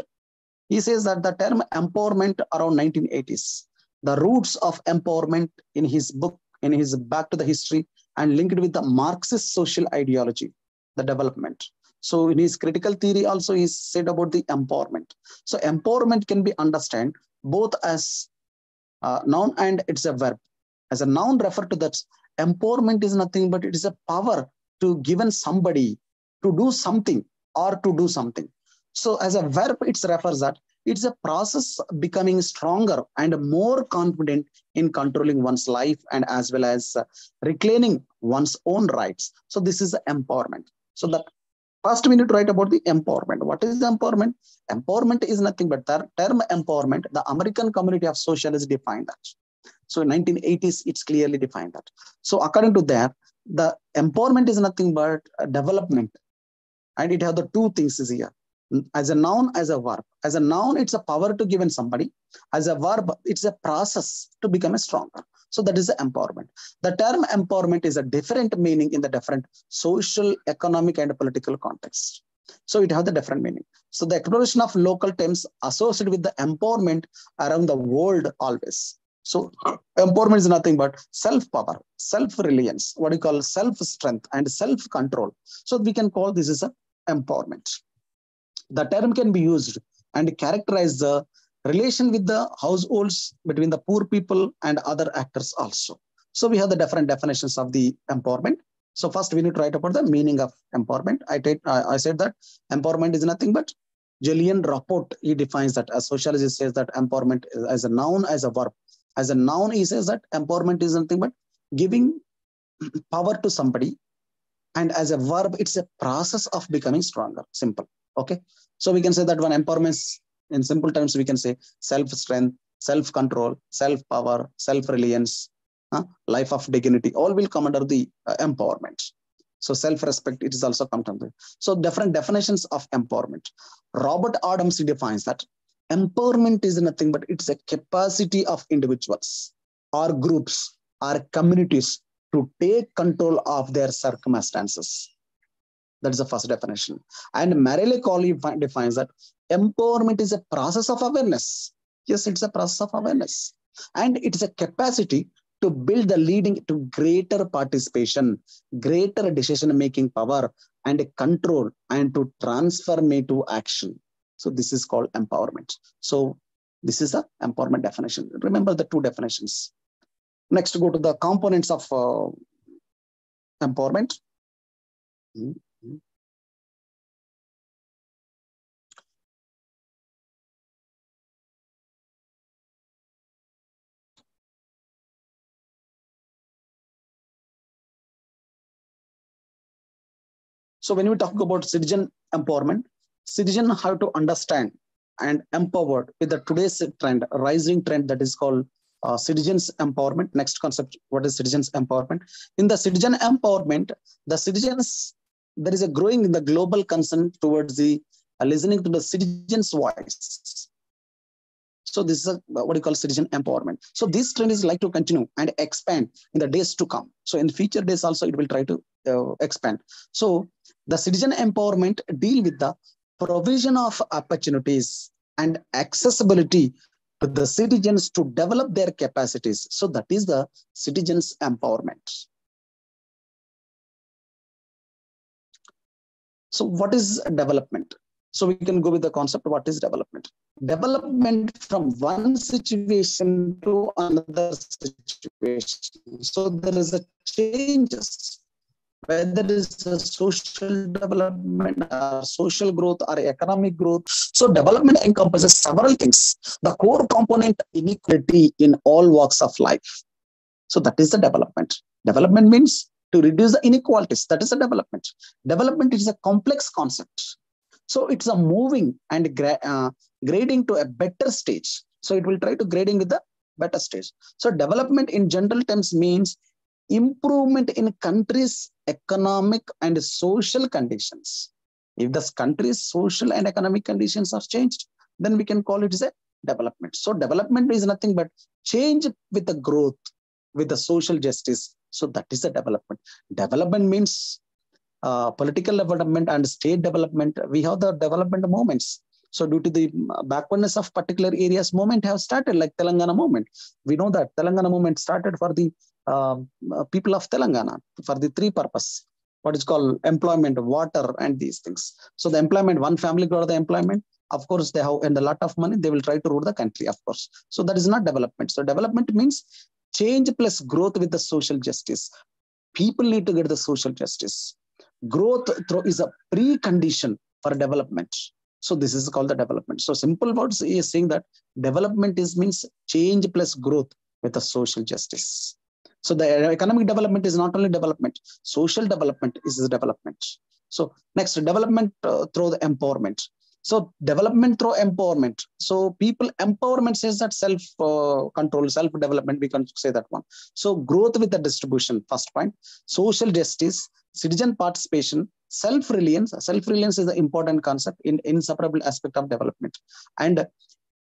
He says that the term empowerment around 1980s, the roots of empowerment in his book, in his Back to the History, and linked with the Marxist social ideology, the development. So in his critical theory also he said about the empowerment. So empowerment can be understood both as noun and it's a verb. As a noun refer to that, empowerment is nothing but it is a power to given somebody to do something or to do something. So as a verb, it refers that it's a process becoming stronger and more confident in controlling one's life and as well as reclaiming one's own rights. So this is empowerment. So the first we need to write about the empowerment. What is the empowerment? Empowerment is nothing but the term empowerment. The American community of socialists defined that. So in 1980s, it's clearly defined that. So according to that, the empowerment is nothing but development. And it has the two things is here. As a noun, as a verb. As a noun, it's a power to given somebody. As a verb, it's a process to become a stronger. So that is the empowerment. The term empowerment is a different meaning in the different social, economic, and political context. So it has the different meaning. So the exploration of local terms associated with the empowerment around the world always. So empowerment is nothing but self-power, self-reliance, what you call self-strength and self-control. So we can call this as a empowerment. The term can be used and characterize the relation with the households between the poor people and other actors also. So we have the different definitions of the empowerment. So first we need to write about the meaning of empowerment. I said that empowerment is nothing but Julian Rapport, he defines that. A sociologist says that empowerment as a noun, as a verb. As a noun, he says that empowerment is nothing but giving power to somebody. And as a verb, it's a process of becoming stronger. Simple. Okay. So we can say that one empowerment, in simple terms, we can say self-strength, self-control, self-power, self-reliance, life of dignity, all will come under the empowerment. So self-respect, it is also come under. So different definitions of empowerment. Robert Adams defines that empowerment is nothing but it's a capacity of individuals or groups or communities to take control of their circumstances. That is the first definition. And Marilyn Colley defines that empowerment is a process of awareness. Yes, it's a process of awareness. And it is a capacity to build the leading to greater participation, greater decision-making power, and control, and to transform it to action. So this is called empowerment. So this is the empowerment definition. Remember the two definitions. Next, go to the components of empowerment. So when we talk about citizen empowerment, citizens have to understand and empowered with the today's trend, rising trend that is called citizens empowerment. Next concept, what is citizens empowerment? In the citizen empowerment, the citizens, there is a growing in the global concern towards the listening to the citizens' voice. So this is what you call citizen empowerment. So this trend is like to continue and expand in the days to come. So in future days also, it will try to expand. So the citizen empowerment deal with the provision of opportunities and accessibility to the citizens to develop their capacities. So that is the citizens empowerment. So what is development? So we can go with the concept, what is development? Development from one situation to another situation. So there is a changes, whether it is a social development, or social growth, or economic growth. So development encompasses several things. The core component, inequality in all walks of life. So that is the development. Development means to reduce the inequalities. That is the development. Development is a complex concept. So it's a moving and grading to a better stage. So it will try to grading with the better stage. So development in general terms means improvement in country's economic and social conditions. If the country's social and economic conditions are changed, then we can call it as a development. So development is nothing but change with the growth, with the social justice. So that is the development. Development means political development and state development. We have the development moments. So due to the backwardness of particular areas, movement have started, like Telangana movement. We know that Telangana movement started for the people of Telangana for the three purpose. What is called employment, water, and these things. So the employment, one family got the employment. Of course, they have and a lot of money. They will try to rule the country, of course. So that is not development. So development means change plus growth with the social justice. People need to get the social justice. Growth is a precondition for development. So this is called the development. So simple words is saying that development is means change plus growth with the social justice. So the economic development is not only development, social development is the development. So next, development through the empowerment. So development through empowerment. So people empowerment says that self-control, self-development, we can say that one. So growth with the distribution, first point. Social justice, citizen participation, self-reliance. Self-reliance is the important concept in inseparable aspect of development. And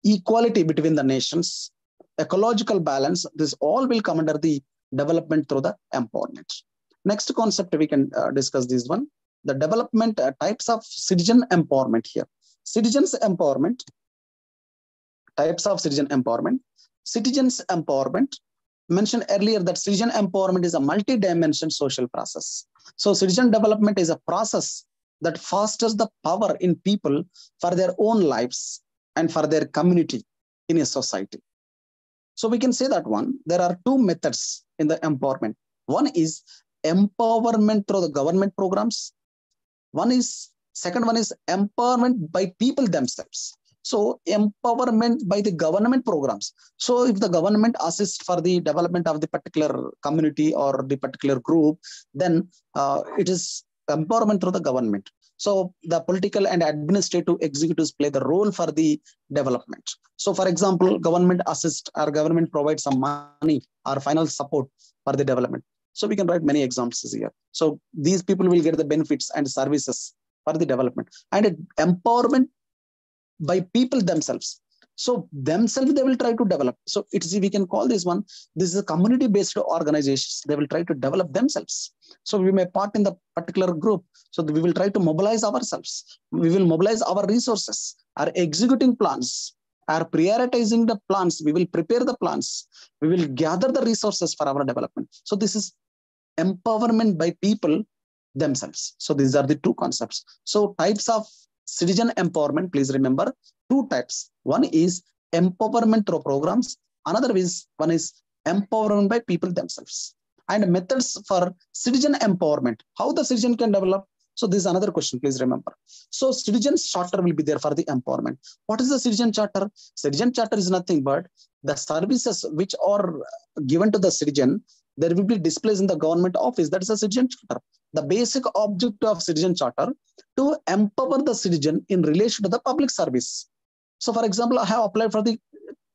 equality between the nations, ecological balance, this all will come under the development through the empowerment. Next concept, we can discuss this one. The development types of citizen empowerment here. Citizens empowerment, types of citizen empowerment. Citizens empowerment, mentioned earlier that citizen empowerment is a multi-dimensional social process. So citizen development is a process that fosters the power in people for their own lives and for their community in a society. So we can say that one, there are two methods in the empowerment. One is empowerment through the government programs. Second one is empowerment by people themselves. So empowerment by the government programs. So if the government assists for the development of the particular community or the particular group, then it is empowerment through the government. So the political and administrative executives play the role for the development. So for example, government assists or government provides some money or final support for the development. So we can write many examples here. So these people will get the benefits and services for the development, and empowerment by people themselves. So themselves, they will try to develop. So we can call this one, this is a community-based organizations. They will try to develop themselves. So we may part in the particular group. So we will try to mobilize ourselves. We will mobilize our resources, our executing plans, are prioritizing the plans. We will prepare the plans. We will gather the resources for our development. So this is empowerment by people themselves. So these are the two concepts. So types of citizen empowerment, please remember, two types. One is empowerment through programs. One is empowerment by people themselves. And methods for citizen empowerment, how the citizen can develop. So this is another question, please remember. So citizen charter will be there for the empowerment. What is the citizen charter? Citizen charter is nothing but the services which are given to the citizen, there will be displays in the government office. That is a citizen charter. The basic objective of citizen charter to empower the citizen in relation to the public service. So for example, I have applied for the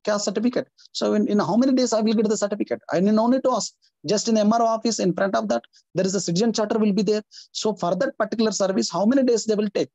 caste certificate. So in how many days I will get the certificate? I no need to ask. Just in the MRO office, in front of that, there is a citizen charter will be there. So for that particular service, how many days they will take?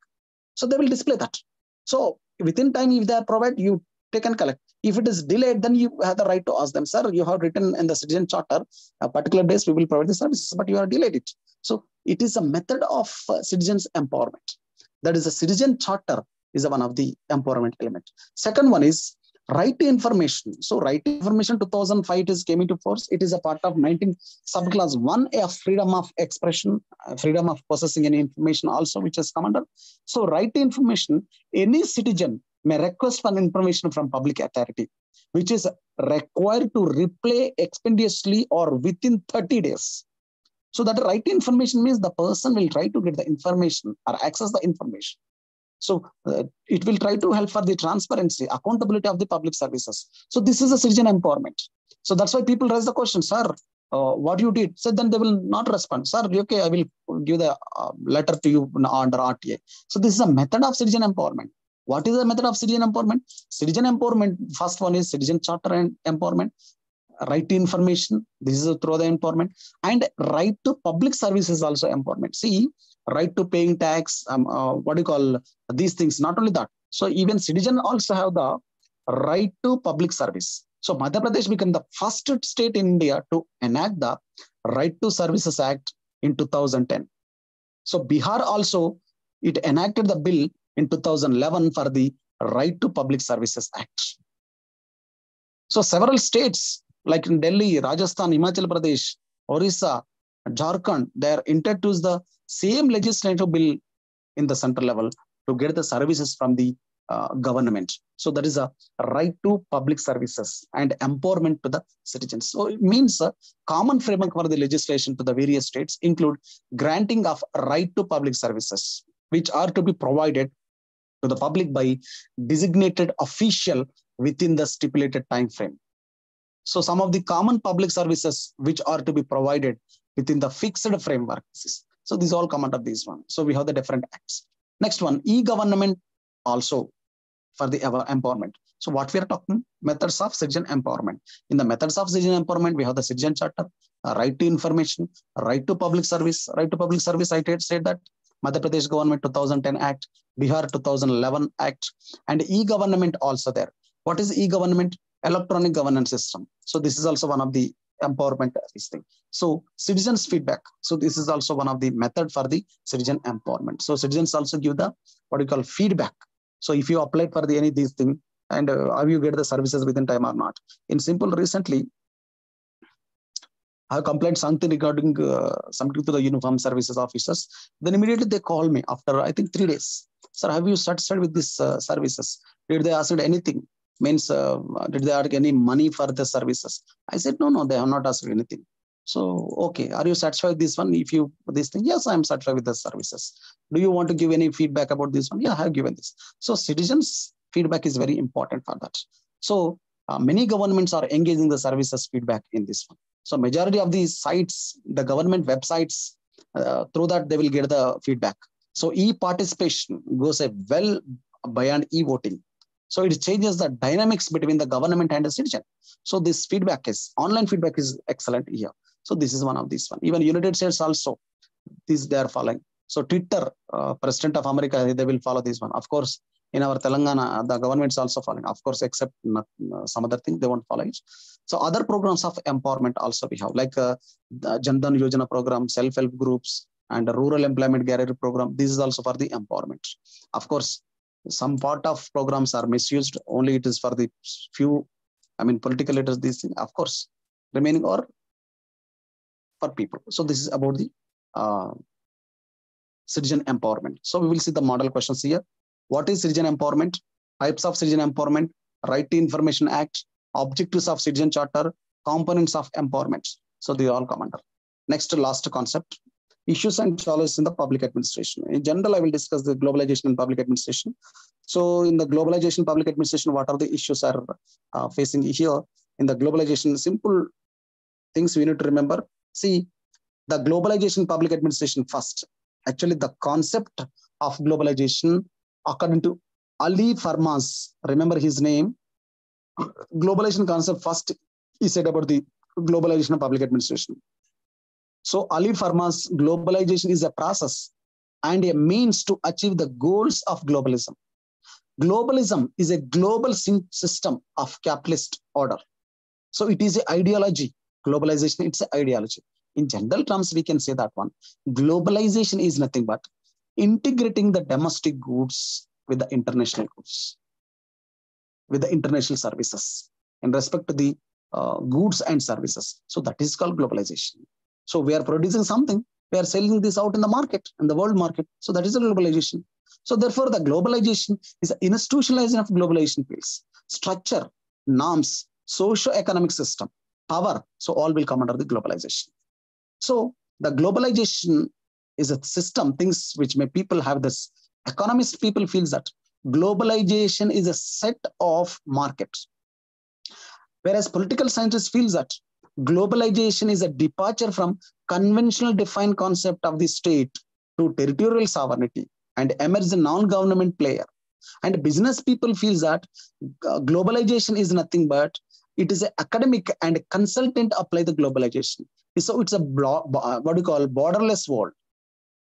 So they will display that. So within time, if they are provided, you take and collect. If it is delayed, then you have the right to ask them, sir, you have written in the citizen charter, a particular days we will provide the services, but you have delayed it. So it is a method of citizens empowerment. That is a citizen charter is one of the empowerment element. Second one is right to information. So right to information 2005 it came into force. It is a part of 19 subclass 1A of freedom of expression, freedom of possessing any information also, which has come under. So right to information, any citizen may request for information from public authority, which is required to reply expeditiously or within 30 days. So that right to information means the person will try to get the information or access the information. So it will try to help for the transparency, accountability of the public services. So this is a citizen empowerment. So that's why people raise the question, sir, what you did? So then they will not respond. Sir, okay, I will give the letter to you under RTA. So this is a method of citizen empowerment. What is the method of citizen empowerment? Citizen empowerment, first one is citizen charter and empowerment. Right to information, this is through the empowerment, and right to public services also empowerment. See, right to paying tax, what do you call these things? Not only that, so even citizen also have the right to public service. So Madhya Pradesh became the first state in India to enact the Right to Services Act in 2010. So Bihar also, it enacted the bill in 2011 for the Right to Public Services Act. So several states like in Delhi, Rajasthan, Himachal Pradesh, Orissa, Jharkhand, they are introduced the same legislative bill in the central level to get the services from the government. So that is a right to public services and empowerment to the citizens. So it means a common framework for the legislation to the various states include granting of right to public services, which are to be provided to the public by designated official within the stipulated time frame. So some of the common public services which are to be provided within the fixed framework. So these all come under this one. So we have the different acts. Next one, e-government also for the empowerment. So what we are talking, methods of citizen empowerment. In the methods of citizen empowerment, we have the citizen charter, right to information, right to public service. Right to public service, I said that Madhya Pradesh government 2010 Act, Bihar 2011 Act, and e-government also there. What is e-government? Electronic governance system. So this is also one of the empowerment thing. So citizens feedback. So this is also one of the method for the citizen empowerment. So citizens also give the what you call feedback. So if you apply for the any of these things and how you get the services within time or not. In simple, recently I have complained something regarding something to the uniform services officers. Then immediately they call me after I think 3 days. Sir, have you started with these services? Did they ask anything? Means did they ask any money for the services? I said no, they have not asked anything. So, okay, are you satisfied with this one? If you this thing, yes, I'm satisfied with the services. Do you want to give any feedback about this one? Yeah, I have given this. So, citizens' feedback is very important for that. So, many governments are engaging the services feedback in this one. So, majority of these sites, the government websites, through that they will get the feedback. So, e-participation goes a well beyond e-voting. So, it changes the dynamics between the government and the citizen. So, this feedback is online feedback is excellent here. So this is one of these one. Even United States also, this they are following. So Twitter, President of America, they will follow this one. Of course, in our Telangana, the government is also following. Of course, except some other thing, they won't follow it. So other programs of empowerment also we have, like the Jan Dhan Yojana program, self-help groups, and the rural employment guarantee program. This is also for the empowerment. Of course, some part of programs are misused. Only it is for the few, political leaders, these things. Of course, remaining or for people. So this is about the citizen empowerment. So we will see the model questions here. What is citizen empowerment? Types of citizen empowerment, Right to Information Act, objectives of citizen charter, components of empowerment. So they all come under. Next, last concept, issues and challenges in the public administration. In general, I will discuss the globalization and public administration. So in the globalization, public administration, what are the issues are facing here? In the globalization, simple things we need to remember. See, the globalization public administration first. Actually, the concept of globalization, according to Ali Farmas, remember his name, globalization concept first, he said about the globalization of public administration. So Ali Farmas, globalization is a process and a means to achieve the goals of globalism. Globalism is a global system of capitalist order. So it is an ideology. Globalization, it's an ideology. In general terms, we can say that one. Globalization is nothing but integrating the domestic goods with the international goods, with the international services in respect to the goods and services. So that is called globalization. So we are producing something, we are selling this out in the market, in the world market. So that is a globalization. So therefore, the globalization is an institutionalization of globalization fields, structure, norms, socio-economic system, power. So all will come under the globalization. So the globalization is a system, things which may people have this. Economist people feel that globalization is a set of markets. Whereas political scientists feel that globalization is a departure from conventional defined concept of the state to territorial sovereignty and emerge a non-government player. And business people feel that globalization is nothing but it is an academic and consultant apply the globalization. So it's a borderless world.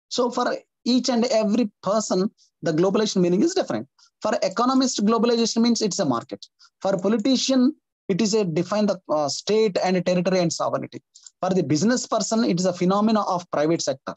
So for each and every person, the globalization meaning is different. For economist, globalization means it's a market. For a politician, it is a define the state and territory and sovereignty. For the business person, it is a phenomena of private sector.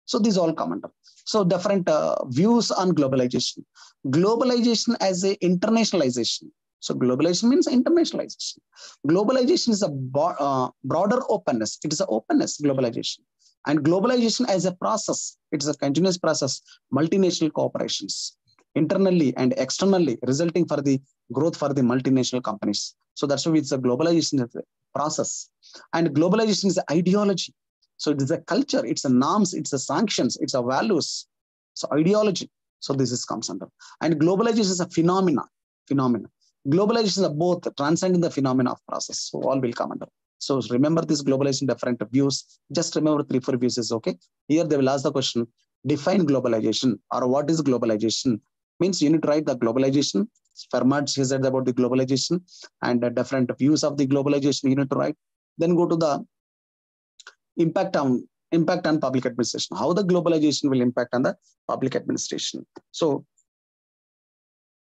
So these all come under. So different views on globalization. Globalization as a internationalization. So globalization means internationalization. Globalization is a broader openness. It is an openness, globalization. And globalization as a process, it is a continuous process, multinational cooperations, internally and externally, resulting for the growth for the multinational companies. So that's why it's a globalization process. And globalization is an ideology. So it is a culture, it's a norms, it's a sanctions, it's a values. So ideology. So this is comes under. And globalization is a phenomena. Globalization is both transcending the phenomena of process. So all will come under. So remember this globalization, different views. Just remember 3-4 views is okay. Here they will ask the question, define globalization or what is globalization? Means you need to write the globalization. Fermat said about the globalization and the different views of the globalization you need to write. Then go to the impact on public administration. How the globalization will impact on the public administration. So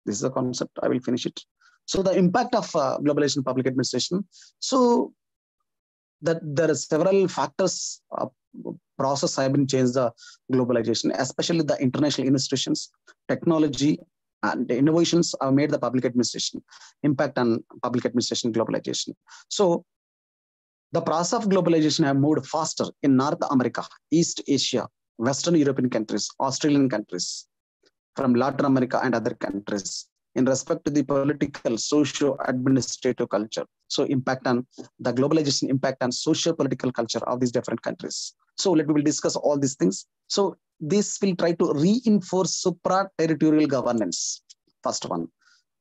this is a concept. I will finish it. So the impact of globalization public administration. So that there are several factors process have been changed the globalization, especially the international institutions, technology and innovations have made the public administration impact on public administration globalization. So the process of globalization have moved faster in North America, East Asia, Western European countries, Australian countries, from Latin America and other countries. in respect to the political, socio-administrative culture. So impact on the globalization, impact on socio-political culture of these different countries. So we will discuss all these things. So this will try to reinforce supra-territorial governance. First one,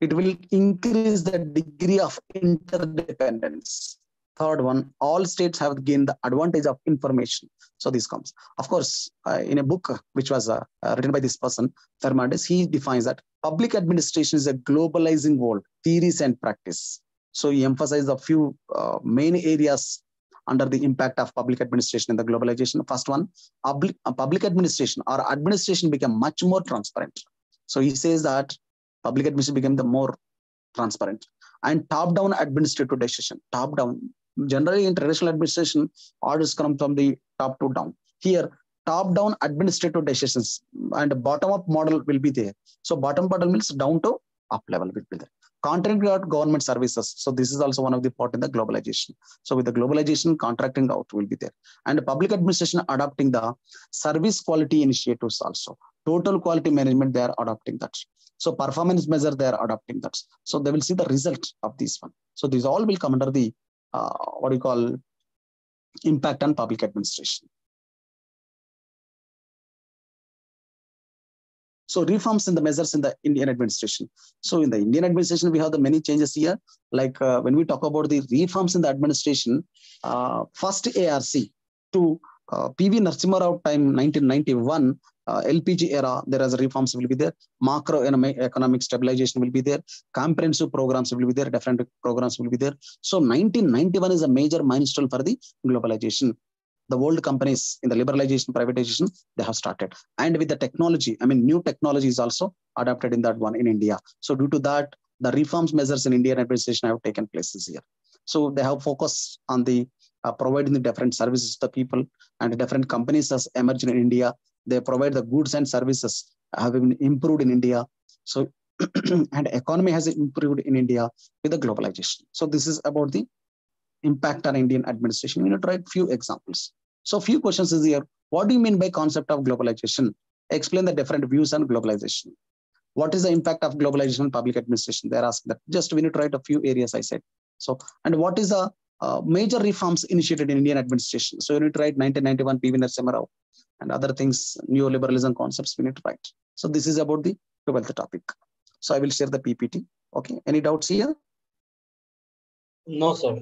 it will increase the degree of interdependence. Third one, all states have gained the advantage of information. So this comes. Of course, in a book which was written by this person, Fernandez, he defines that public administration is a globalizing world, theories and practice. So he emphasized a few main areas under the impact of public administration in the globalization. First one, public administration or administration became much more transparent. So he says that public administration became the more transparent. And top-down administrative decision, top-down. Generally in traditional administration, orders come from the top to down. Here, top-down administrative decisions and bottom-up model will be there. So bottom means down to up level will be there. Contracting out government services. So this is also one of the part in the globalization. So with the globalization, contracting out will be there. And public administration adopting the service quality initiatives also. Total quality management, they are adopting that. So performance measure, they are adopting that. So they will see the result of this one. So these all will come under the what you call impact on public administration. So reforms in the measures in the Indian administration. So in the Indian administration, we have the many changes here. Like when we talk about the reforms in the administration, first ARC to PV Narasimha Rao time 1991, LPG era, there is reforms will be there. Macroeconomic stabilization will be there. Comprehensive programs will be there. Different programs will be there. So 1991 is a major milestone for the globalization. The world companies in the liberalization, privatization, they have started. And with the technology, new technology is also adopted in that one in India. So due to that, the reforms measures in Indian administration have taken places here. So they have focused on the providing the different services to the people, and different companies has emerged in India. They provide the goods and services have been improved in India. So and economy has improved in India with the globalization. So this is about the impact on Indian administration. We need to write few examples. So few questions is here. What do you mean by concept of globalization? Explain the different views on globalization. What is the impact of globalization on public administration? They're asking that. Just we need to write a few areas I said. So, and what is the major reforms initiated in Indian administration? So you need to write 1991 PV Narasimha Rao and other things, neoliberalism concepts we need to write. So this is about the 12th topic. So I will share the PPT. Okay. Any doubts here? No, sir.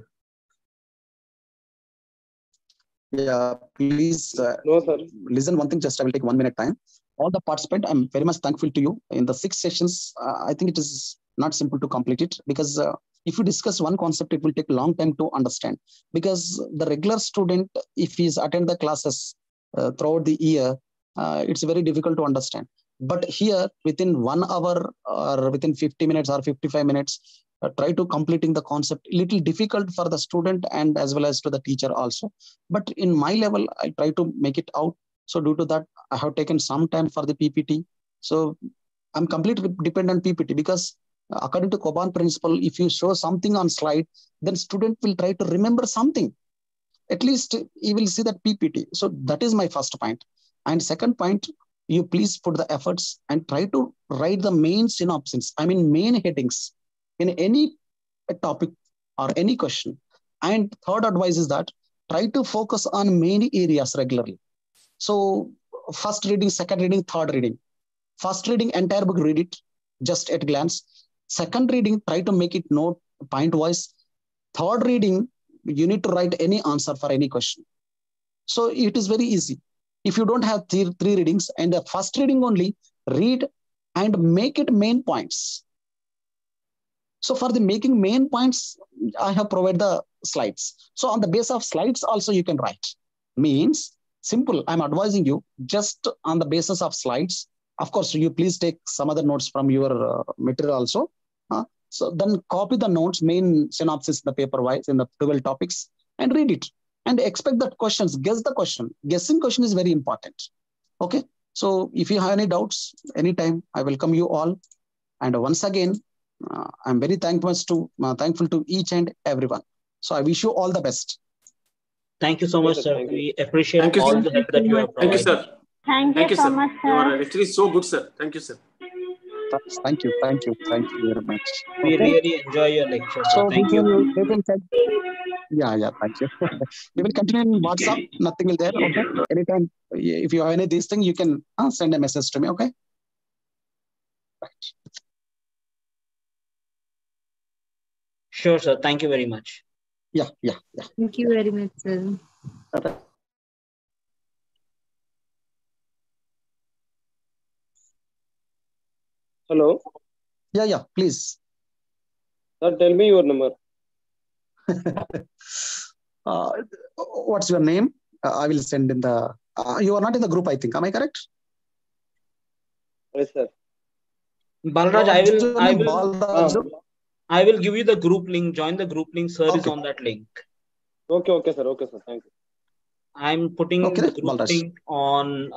Yeah, please No, sir. listen one thing, just I will take 1 minute time. All the participants, I'm very much thankful to you. In the 6 sessions, I think it is not simple to complete it, because if you discuss one concept, it will take a long time to understand. Because the regular student, if he attend the classes throughout the year, it's very difficult to understand. But here, within 1 hour or within 50 minutes or 55 minutes, try to completing the concept. Little difficult for the student and as well as to the teacher also. But in my level, I try to make it out. So due to that, I have taken some time for the PPT. So I'm completely dependent on PPT, because according to Coban principle, if you show something on slide, then student will try to remember something. At least he will see that PPT. So that is my first point. And second point, you please put the efforts and try to write the main synopsis, main headings in any topic or any question. And third advice is that try to focus on many areas regularly. So first reading, second reading, third reading. First reading, entire book, read it just at a glance. Second reading, try to make it note point wise. Third reading, you need to write any answer for any question. So it is very easy. If you don't have three readings, and the first reading only, read and make it main points. So for the making main points, I have provided the slides. So on the base of slides also you can write. Means simple, I'm advising you just on the basis of slides. Of course, you please take some other notes from your material also. So then copy the notes, main synopsis, the paper wise in the 12 topics, and read it. And expect that questions, guess the question. Guessing question is very important. Okay. So if you have any doubts, anytime, I welcome you all. And once again, I'm very thankful to each and everyone. So I wish you all the best. Thank you so much, sir. We appreciate all the help that you have provided. Thank you, sir. Thank you so much, You are sir. actually so good, sir. Thank you, sir. Thank you very much. We really enjoy your lecture, sir. So Thank you. Yeah, thank you. We will continue in WhatsApp. Nothing will there. Okay. Anytime, if you have any of these things, you can send a message to me. Okay. Right. Sure, sir. Thank you very much. Yeah. Thank you very much, sir. Hello. Yeah. Please. Sir, tell me your number. What's your name? I will send in the. You are not in the group, I think. Am I correct? Yes, sir. Balraj, I will give you the group link. Join the group link. Sir is on that link. Okay, sir. Thank you. I'm putting the group link on